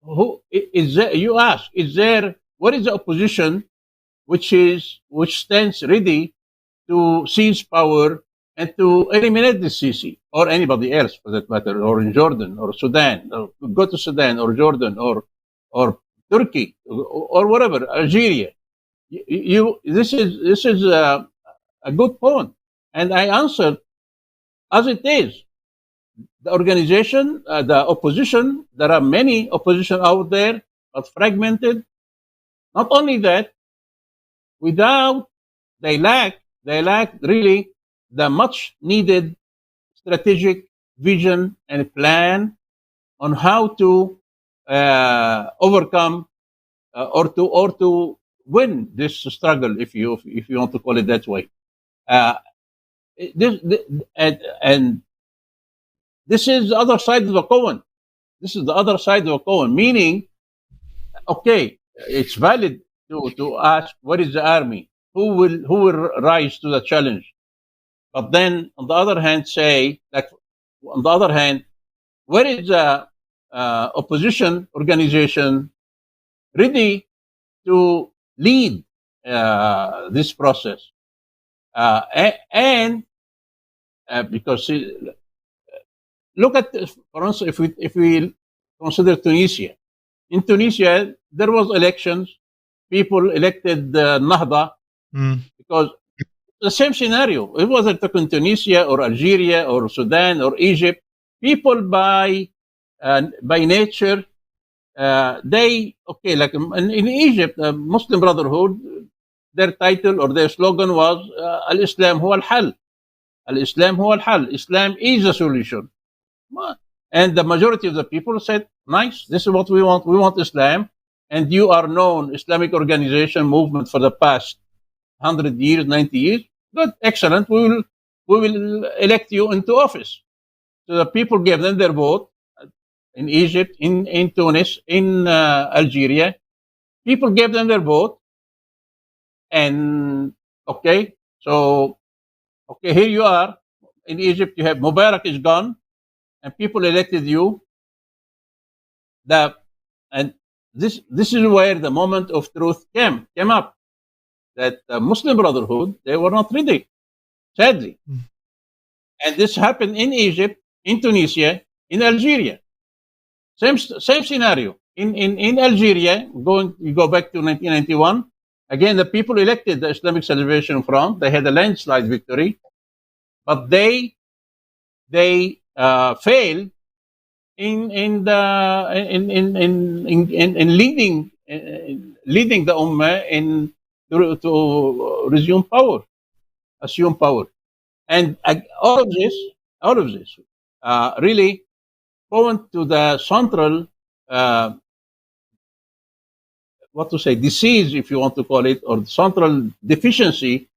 who is there? You ask, is there? What is the opposition which stands ready to seize power and to eliminate the Sisi or anybody else for that matter, or in Jordan or Sudan, or go to Sudan or Jordan or Turkey or whatever, Algeria? This is a good point, and I answered as it is. The organization, the opposition, there are many opposition out there, but fragmented. Not only that, they lack really the much needed strategic vision and plan on how to overcome or to win this struggle, if you want to call it that way. And this is the other side of the coin. This is the other side of the coin, meaning, okay, it's valid to ask what is the army, who will rise to the challenge, but then on the other hand say, like, on the other hand, where is the opposition organization ready to lead this process? And because look at, for instance, if we consider Tunisia. In Tunisia, there was elections. People elected Nahda because the same scenario. It wasn't in Tunisia or Algeria or Sudan or Egypt. People by nature, like in Egypt, Muslim Brotherhood, their title or their slogan was Al-Islam huwa al-hal. Al-Islam huwa al-hal. Islam is the solution. And the majority of the people said, nice, this is what we want. We want Islam. And you are known Islamic organization movement for the past 100 years, 90 years. Good, excellent. We will elect you into office. So the people gave them their vote in Egypt, in Tunis, in Algeria. People gave them their vote. And okay, here you are. In Egypt, you have Mubarak is gone. And people elected you. And this is where the moment of truth came up. That the Muslim Brotherhood, they were not ready, sadly. And this happened in Egypt, in Tunisia, in Algeria. Same scenario. In Algeria, you go back to 1991. Again, the people elected the Islamic Salvation Front. They had a landslide victory, but they failed in leading the Ummah to resume power, assume power, and all of this, really point to the central, uh, what to say, disease, if you want to call it, or central deficiency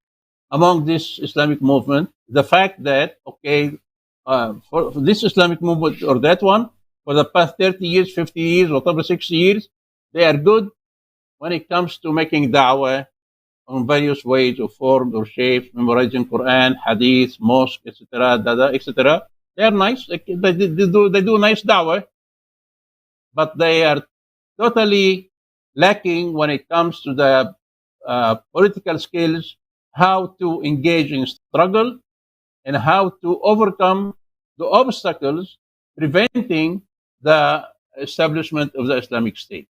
among this Islamic movement. The fact that, okay, for this Islamic movement or that one, for the past 30 years, 50 years, whatever, 60 years, they are good when it comes to making da'wah on various ways or forms or shapes, memorizing Quran, Hadith, mosque, etc., etc. They are nice. They do nice da'wah, but they are totally lacking when it comes to the political skills, how to engage in struggle, and how to overcome the obstacles preventing the establishment of the Islamic State.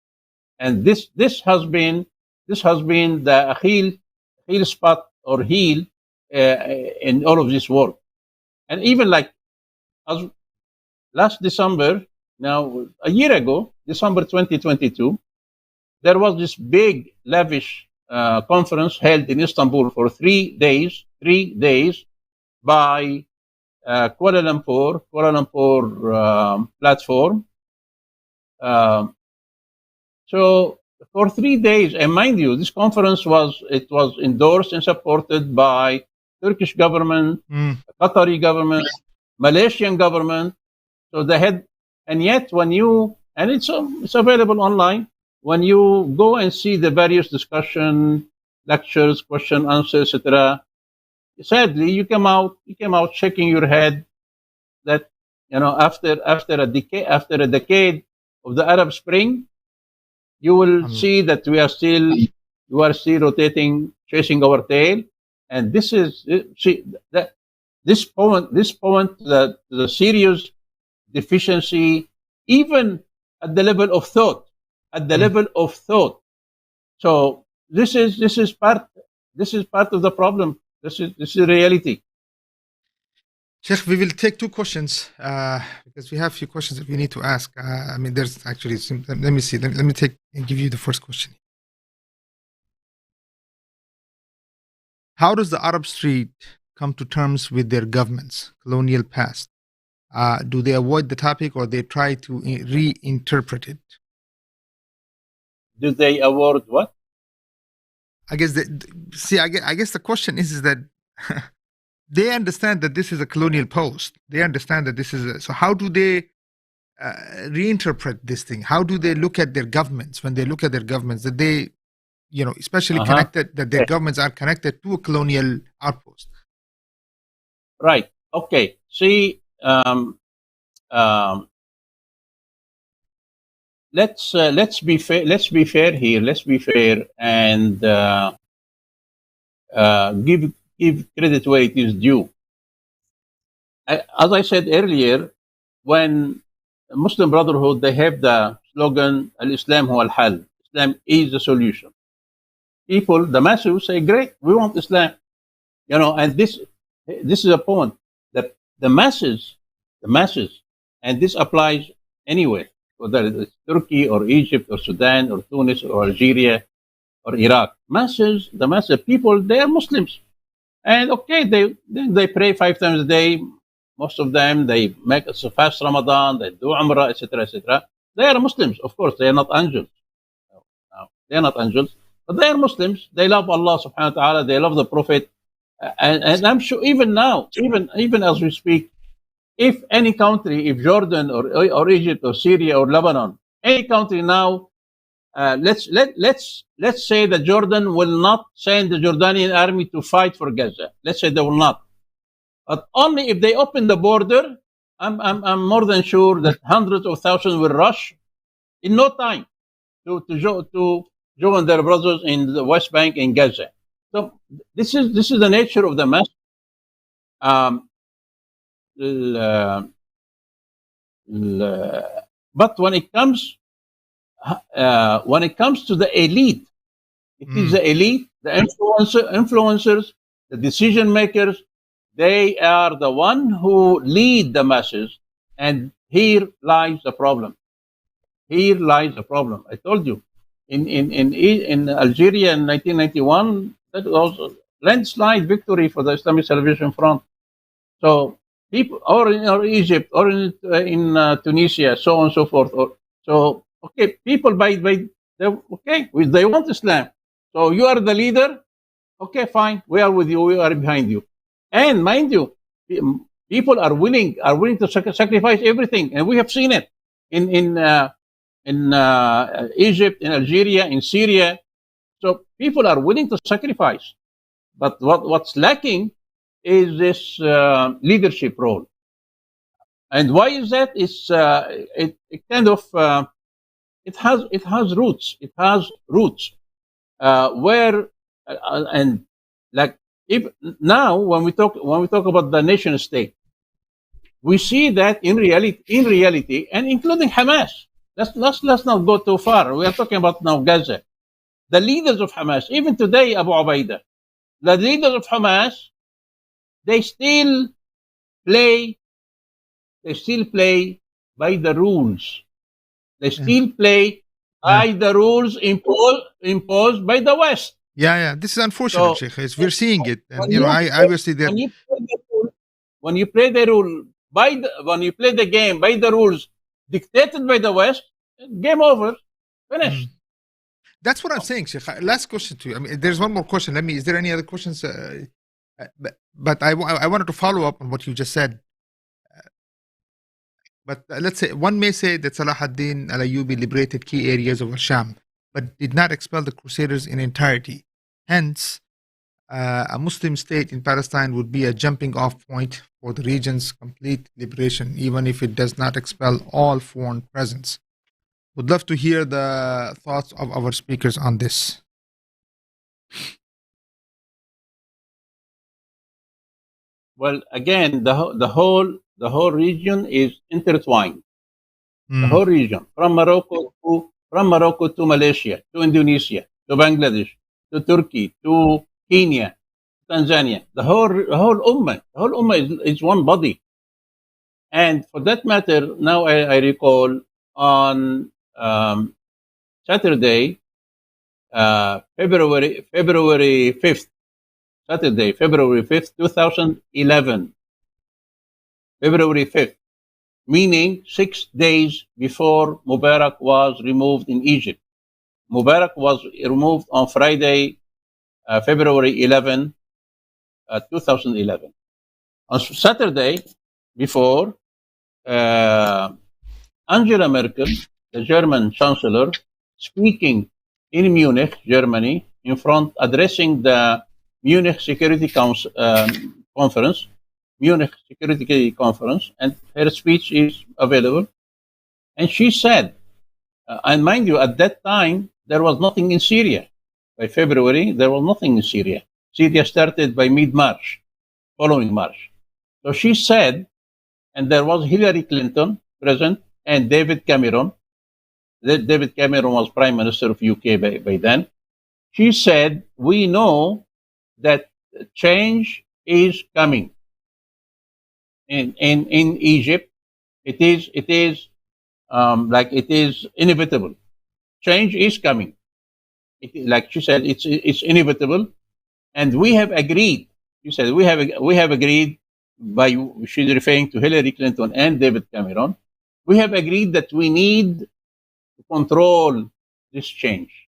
And this has been the heel spot or heel in all of this work. And even like as last December, now a year ago, December 2022, there was this big lavish conference held in Istanbul for 3 days, 3 days by Kuala Lumpur platform. Um, so for 3 days, and mind you, this conference was endorsed and supported by Turkish government, Qatari government, Malaysian government. So they had, and yet and it's available online. When you go and see the various discussion, lectures, question, answers, etc., sadly, you came out shaking your head that after a decade of the Arab Spring, you will see that we are still rotating, chasing our tail, and this is see that this point the serious deficiency, even at the level of thought, at the level of thought. So this is part of the problem. This is reality. Sheikh, we will take two questions because we have a few questions that we need to ask. I mean, there's actually let me see. Let me take and give you the first question. How does the Arab Street come to terms with their governments, colonial past? Do they avoid the topic or they try to reinterpret it? Do they award what? I guess I guess the question is that they understand that this is a colonial post. They understand that this is so. How do they reinterpret this thing? How do they look at their governments when they look at their governments? That they, especially connected, that their governments are connected to a colonial outpost. Right. Okay. See, let's be fair. Let's be fair here. Let's be fair and give credit where it is due. As I said earlier, when Muslim Brotherhood, they have the slogan "Al-Islam huwa al-hal." Islam is the solution. People, the masses, say, "Great, we want Islam." And this is a point that the masses, and this applies anywhere, whether it's Turkey or Egypt or Sudan or Tunis or Algeria or Iraq. The masses people, they are Muslims, and okay, they pray 5 times a day. Most of them, they make a fast Ramadan, they do Umrah, etc., etc. They are Muslims, of course. They are not angels. No, they are not angels, but they are Muslims. They love Allah Subhanahu wa Taala. They love the Prophet, and I'm sure even now, even as we speak, if any country, if Jordan or Egypt or Syria or Lebanon, any country now, let's say that Jordan will not send the Jordanian army to fight for Gaza. Let's say they will not. But only if they open the border, I'm more than sure that hundreds of thousands will rush in no time to join their brothers in the West Bank and Gaza. So this is the nature of the mass. But when it comes to the elite, it is the elite, the influencers, the decision makers. They are the one who lead the masses, and here lies the problem. Here lies the problem. I told you, in Algeria in 1991, that was a landslide victory for the Islamic Salvation Front. So people, or Egypt, or in Tunisia, so on and so forth. So okay, people they want Islam. So you are the leader. Okay, fine. We are with you. We are behind you. And mind you, people are willing to sacrifice everything, and we have seen it in Egypt, in Algeria, in Syria. So people are willing to sacrifice. But what's lacking is this leadership role. And why is that? It kind of it has roots. It has roots where and like if now when we talk about the nation state, we see that in reality, and including Hamas. Let's not go too far. We are talking about now Gaza. The leaders of Hamas, even today, Abu Ubaidah, the leaders of Hamas, they still play. They still play by the rules. They still play by the rules imposed by the West. Yeah. This is unfortunate, So Sheikh. We're seeing it, and when you I play, obviously there. when you play the rule when you play the game by the rules dictated by the West, game over, finished. That's what I'm saying, Sheikh. Last question to you. I mean, there's one more question. Is there any other questions? But I wanted to follow up on what you just said. But let's say one may say that Salah ad-Din al-Ayyubi liberated key areas of Shaam, but did not expel the Crusaders in entirety. Hence, a Muslim state in Palestine would be a jumping off point for the region's complete liberation, even if it does not expel all foreign presence. Would love to hear the thoughts of our speakers on this. Well, again, the whole region is intertwined. The whole region, from Morocco to Malaysia, to Indonesia, to Bangladesh, to Turkey, to Kenya, Tanzania. The whole ummah is one body. And for that matter, now I recall on Saturday, February 5th, Saturday, February 5th, 2011. February 5th, meaning 6 days before Mubarak was removed in Egypt. Mubarak was removed on Friday, February 11, 2011. On Saturday before, Angela Merkel, the German Chancellor, speaking in Munich, Germany, addressing the Munich Security Conference, Munich Security Conference, and her speech is available. And she said, and mind you, at that time, there was nothing in Syria. By February, there was nothing in Syria. Syria started by mid-March, following March. So she said, and there was Hillary Clinton present and David Cameron. David Cameron was Prime Minister of UK by then. She said, we know that change is coming. In Egypt, it is inevitable. Change is coming. Like she said, it's inevitable, and we have agreed. She said we have agreed. She's referring to Hillary Clinton and David Cameron. We have agreed that we need to control this change.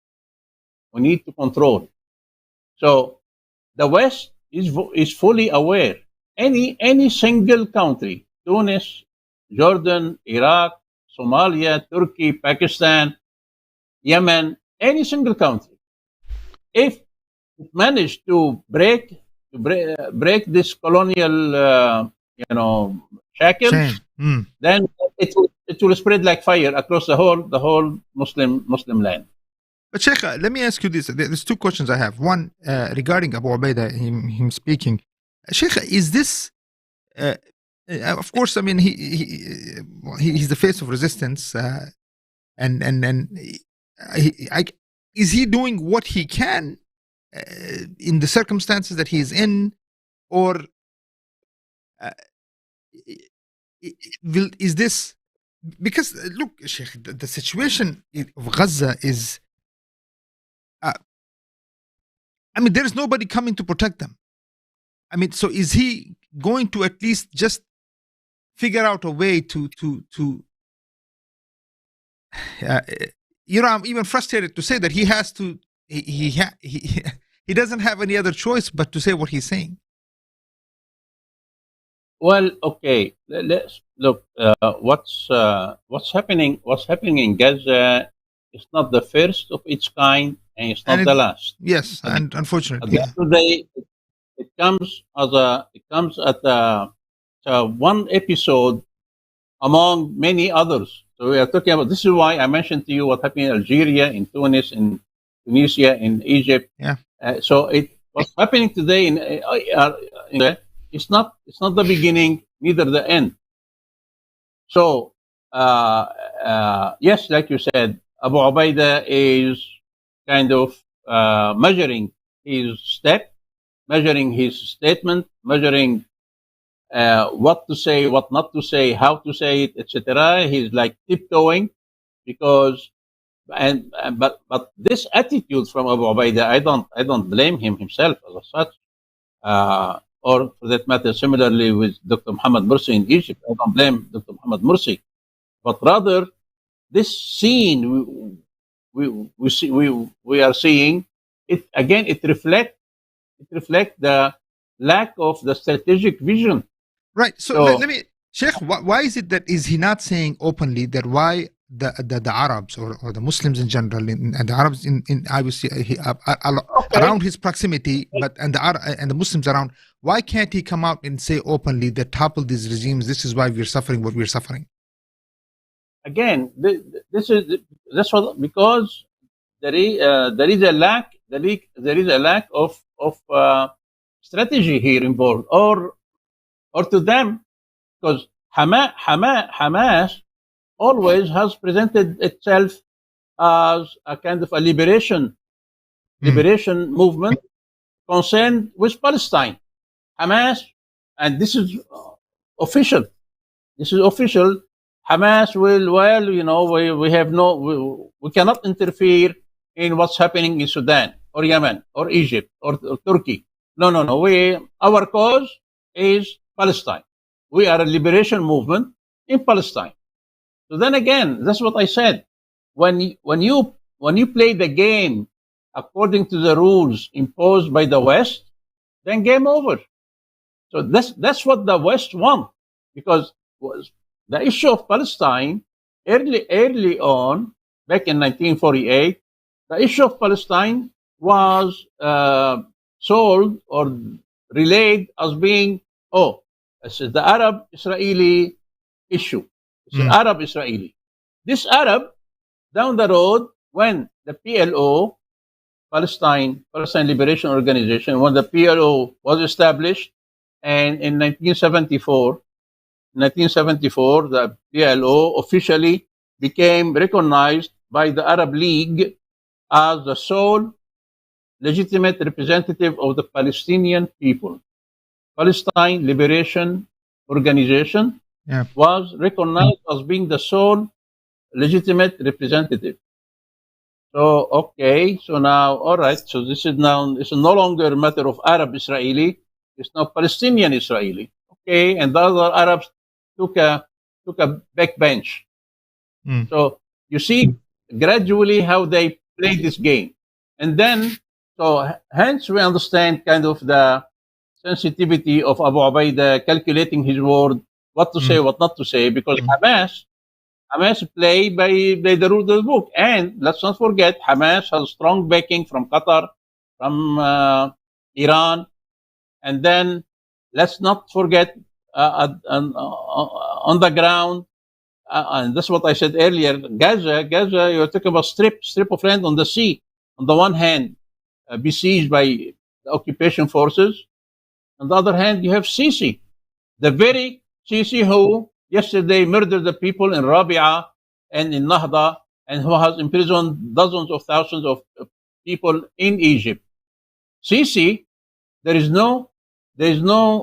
We need to control. So the West is fully aware. Any single country, Tunis, Jordan, Iraq, Somalia, Turkey, Pakistan, Yemen, any single country, if it managed to break this colonial shackles, then it will spread like fire across the whole Muslim land. But Sheikh, let me ask you this. There's two questions I have. One regarding Abu Ubaidah, him speaking. Sheikh, is this? Of course, I mean he's the face of resistance, is he doing what he can in the circumstances that he's in, or is this? Because look, Sheikh, the situation of Gaza is I mean, there is nobody coming to protect them. I mean, so is he going to at least just figure out a way to I'm even frustrated to say that he has to. He doesn't have any other choice but to say what he's saying. Well, okay. Let's look. What's happening? What's happening in Gaza is not the first of its kind, and it's not And the last. yes, and At unfortunately, the end of the day, it comes at one episode among many others. So we are talking about. This is why I mentioned to you what happened in Algeria, in Tunis, in Tunisia, in Egypt. Yeah. So what's happening today it's not the beginning, neither the end. So yes, like you said, Abu Ubaidah is kind of measuring his step, measuring his statement, measuring what to say, what not to say, how to say it, etc. He's like tiptoeing because but this attitude from Abu Ubaidah, I don't blame him himself as such, or for that matter, similarly with Dr. Muhammad Mursi in Egypt, I don't blame Dr. Muhammad Mursi, but rather this scene we are seeing it again. It reflect the lack of the strategic vision. right. So, So let me, Sheikh. Why is it that is he not saying openly that why the Arabs or the Muslims in general and the Arabs in obviously okay, around his proximity, but and the Muslims around, why can't he come out and say openly that topple these regimes? This is why we're suffering what we're suffering. again, that's what, because there is a lack of strategy here involved, or to them, because Hamas always has presented itself as a kind of a liberation movement concerned with Palestine. Hamas, and this is official. This is official. Hamas will, well, we have no, we cannot interfere in what's happening in Sudan or Yemen or Egypt or Turkey. No. Our cause is Palestine. We are a liberation movement in Palestine. So then again, that's what I said. When you play the game according to the rules imposed by the West, then game over. So that's what the West want, because the issue of Palestine early on, back in 1948, the issue of Palestine was sold or relayed as being, this is the Arab-Israeli issue. It's Arab-Israeli. This Arab, down the road, when the PLO, Palestine Liberation Organization, when the PLO was established, and in 1974, the PLO officially became recognized by the Arab League as the sole legitimate representative of the Palestinian people. Palestine Liberation Organization was recognized as being the sole legitimate representative. So, okay, so now, all right, so this is now, it's no longer a matter of Arab Israeli, it's now Palestinian Israeli. Okay, and the other Arabs took a backbench. So you see gradually how they play this game. And then, so hence we understand kind of the sensitivity of Abu Ubaidah calculating his word, what to say, what not to say, because Hamas play by the rules of the book. And let's not forget, Hamas has strong backing from Qatar, from Iran, and then let's not forget on the ground, and that's what I said earlier, Gaza, you're talking about strip of land on the sea. On the one hand, besieged by the occupation forces. On the other hand, you have Sisi, the very Sisi who yesterday murdered the people in Rabia and in Nahda, and who has imprisoned dozens of thousands of people in Egypt. Sisi, there is no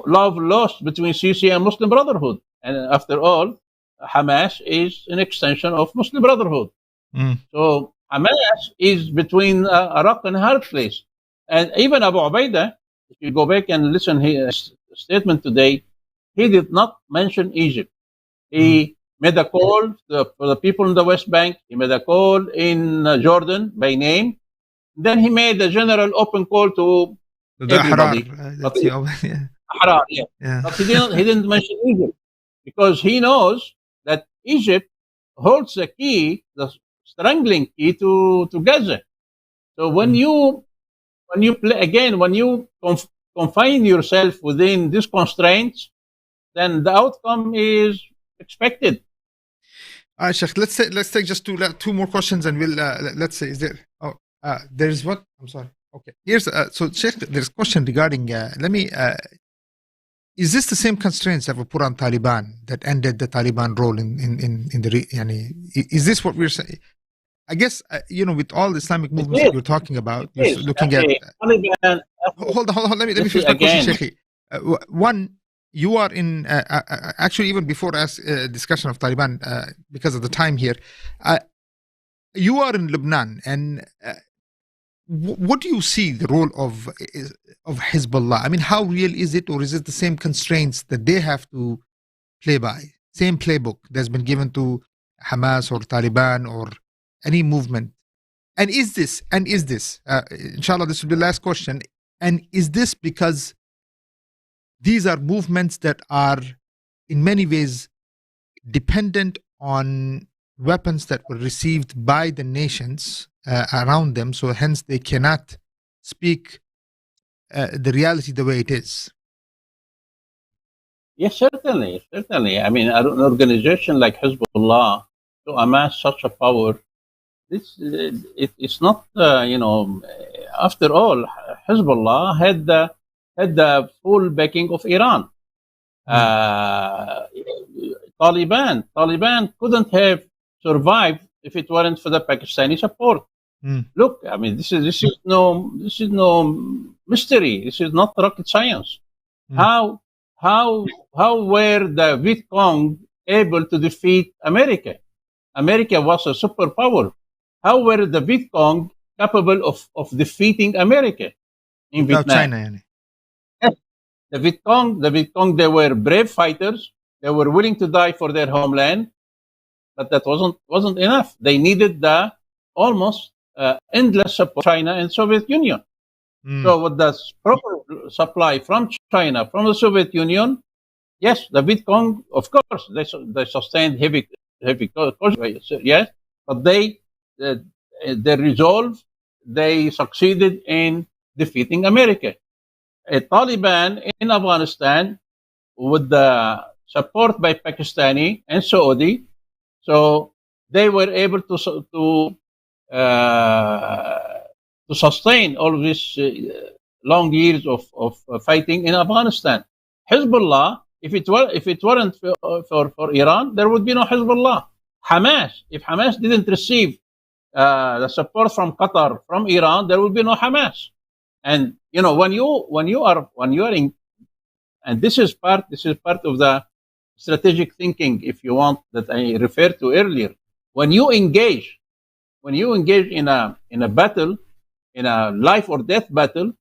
love lost between Sisi and Muslim Brotherhood. And after all, Hamas is an extension of Muslim Brotherhood. So Hamas is between a rock and a hard place. And even Abu Ubaidah, if you go back and listen his statement today, he did not mention Egypt. He made a call for the people in the West Bank. He made a call in Jordan by name. Then he made a general open call to The Ahrar, everybody. But that's yeah. Ahrar, yeah. Yeah. But he didn't mention Egypt because he knows that Egypt holds the key, the strangling key to Gaza. So when you play again, when you confine yourself within these constraints, then the outcome is expected. All right, Sheikh. Let's take just two more questions, and we'll let's say is there. Oh, there's what? I'm sorry. Okay. Here's so Sheikh. There's a question regarding. Let me. Is this the same constraints that were put on Taliban that ended the Taliban role in the? Is this what we're saying? I guess with all the Islamic movements that you're talking about, you're looking at. Taliban. Hold on. Let me finish my question, Sheikh. One, you are in actually even before us discussion of Taliban because of the time here. You are in Lebanon, and what do you see the role of Hezbollah? I mean, how real is it, or is it the same constraints that they have to play by? Same playbook that's been given to Hamas or Taliban or any movement? And is this, inshallah, this will be the last question. And is this because these are movements that are in many ways dependent on weapons that were received by the nations around them, so hence they cannot speak the reality the way it is? Yes, certainly. I mean, an organization like Hezbollah to amass such a power, it's not. After all, Hezbollah had the full backing of Iran. Taliban couldn't have survived if it weren't for the Pakistani support. Look, I mean, this is no mystery. This is not rocket science. How were the Viet Cong able to defeat America? America was a superpower. How were the Viet Cong capable of defeating America in Without Vietnam? China, Yes. The Viet Cong, they were brave fighters. They were willing to die for their homeland, but that wasn't enough. They needed the almost endless support from China and Soviet Union. So with the proper supply from China, from the Soviet Union, yes, the Viet Cong, of course, they sustained heavy costs, yes, but their resolve, they succeeded in defeating America. Taliban in Afghanistan, with the support by Pakistani and Saudi, so they were able to sustain all of these long years of fighting in Afghanistan. Hezbollah, if it weren't for Iran, there would be no Hezbollah. Hamas, if Hamas didn't receive the support from Qatar, from Iran, there would be no Hamas. And when you are in, and this is part of the strategic thinking, if you want, that I referred to earlier. When you engage in a battle, in a life or death battle,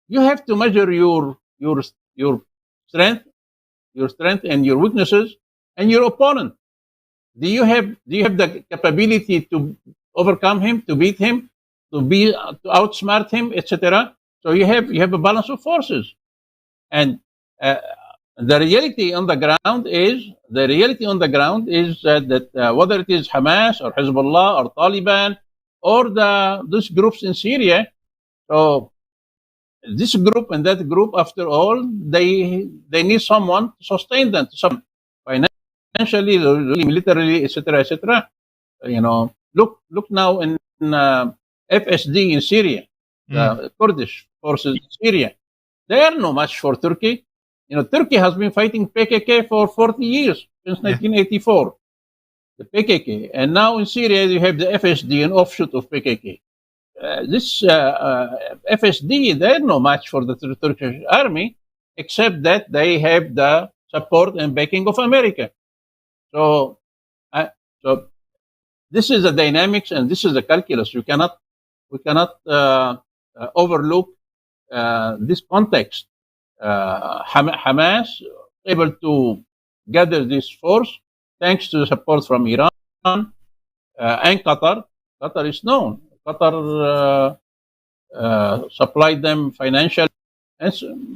you have to measure your strength and your weaknesses and your opponent. Do you have the capability to overcome him, to beat him, to outsmart him, etc.? So you have a balance of forces, and the reality on the ground is that whether it is Hamas or Hezbollah or Taliban or these groups in Syria, so this group and that group, after all, they need someone to sustain them, some financially, militarily, etc. Look now in FSD in Syria, the Kurdish forces in Syria. They are no match for Turkey. Turkey has been fighting PKK for 40 years, since 1984. The PKK. And now in Syria, you have the FSD, an offshoot of PKK. This FSD, they're no match for the Turkish army, except that they have the support and backing of America. So this is the dynamics and this is the calculus. We cannot overlook this context, Hamas able to gather this force thanks to support from Iran and Qatar. Qatar is known. Qatar supplied them financially, and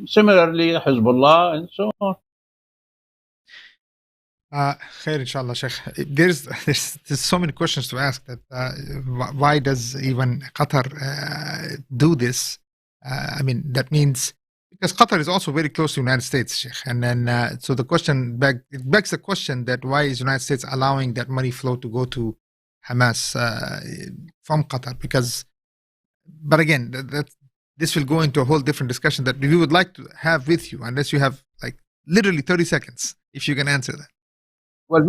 similarly Hezbollah and so on. Khair, inshallah, Sheikh. There's so many questions to ask that why does even Qatar do this? I mean, that means because Qatar is also very close to the United States, Sheikh. And then so the question begs the question that why is the United States allowing that money flow to go to Hamas from Qatar? But again, this will go into a whole different discussion that we would like to have with you, unless you have like literally 30 seconds, if you can answer that. Well,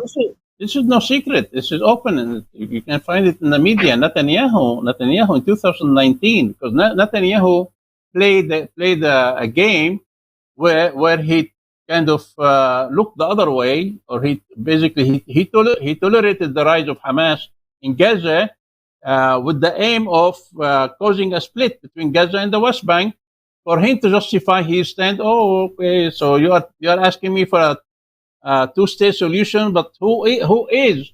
this is no secret. This is open, and you can find it in the media. Netanyahu in 2019, because Netanyahu played a game where he kind of looked the other way, or he tolerated the rise of Hamas in Gaza with the aim of causing a split between Gaza and the West Bank, for him to justify his stand. Oh, okay, so you are asking me for a two-state solution, but who is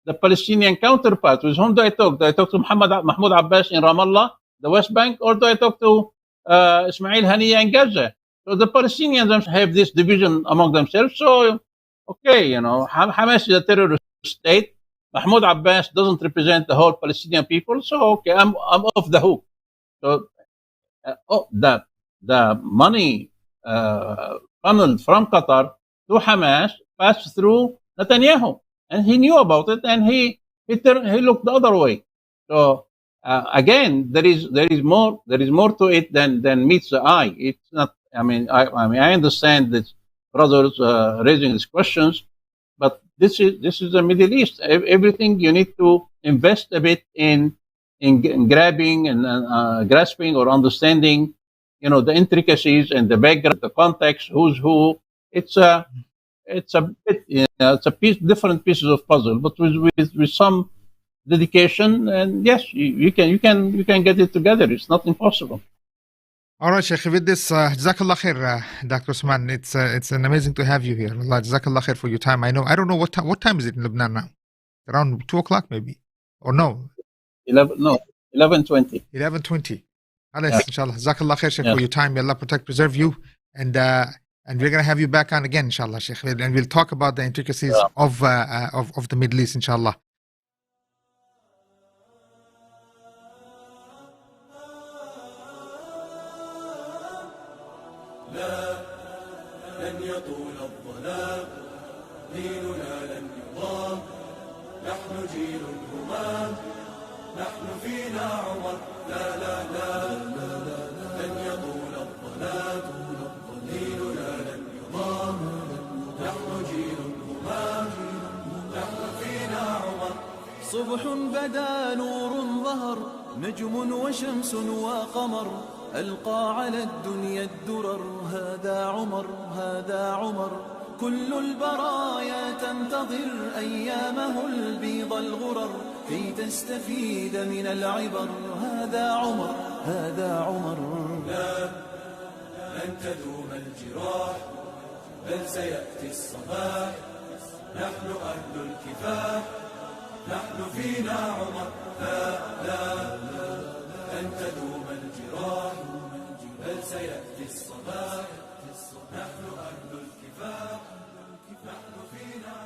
the Palestinian counterpart? With whom do I talk? Do I talk to Mahmoud Abbas in Ramallah, the West Bank, or do I talk to Ismail Haniyeh in Gaza? So the Palestinians have this division among themselves. So, okay, Hamas is a terrorist state. Mahmoud Abbas doesn't represent the whole Palestinian people. So, okay, I'm off the hook. So, the money funneled from Qatar to Hamas passed through Netanyahu, and he knew about it, and he looked the other way. So again, there is more to it than meets the eye. It's not. I mean, I understand that brothers raising these questions, but this is the Middle East. Everything you need to invest a bit in grabbing and grasping or understanding, the intricacies and the background, the context, who's who. It's a bit, it's different pieces of puzzle, but with some dedication, and yes, you can get it together. It's not impossible. All right, Sheikh. With this, Jazakallah khair, Dr. Osman. It's an amazing to have you here. Allah, Jazakallah khair for your time. I don't know what time is it in Lebanon now? Around 2 o'clock maybe, or no? 11:20. 11:20. Allah, inshallah. Jazakallah khair, Sheikh, for your time. May Allah protect, preserve you, and we're going to have you back on again, inshallah, Sheikh. And we'll talk about the intricacies of the Middle East, inshallah. لن يطول الظلام ديننا لن يضام نحن جيل الهمام نحن فينا عمر لا لا لا لن يطول الظلام ديننا لن يضام نحن جيل الهمام نحن فينا عمر صبح بدا نور ظهر نجم وشمس وقمر ألقى على الدنيا الدرر هذا عمر هذا عمر كل البرايا تنتظر أيامه البيض الغرر كي تستفيد من العبر هذا عمر هذا عمر لا لن تدوم الجراح بل سيأتي الصباح نحن أهل الكفاح نحن فينا عمر لا لن تدوم الجراح بل سيأتي الصباح نحن أهل الكفاح نحن فينا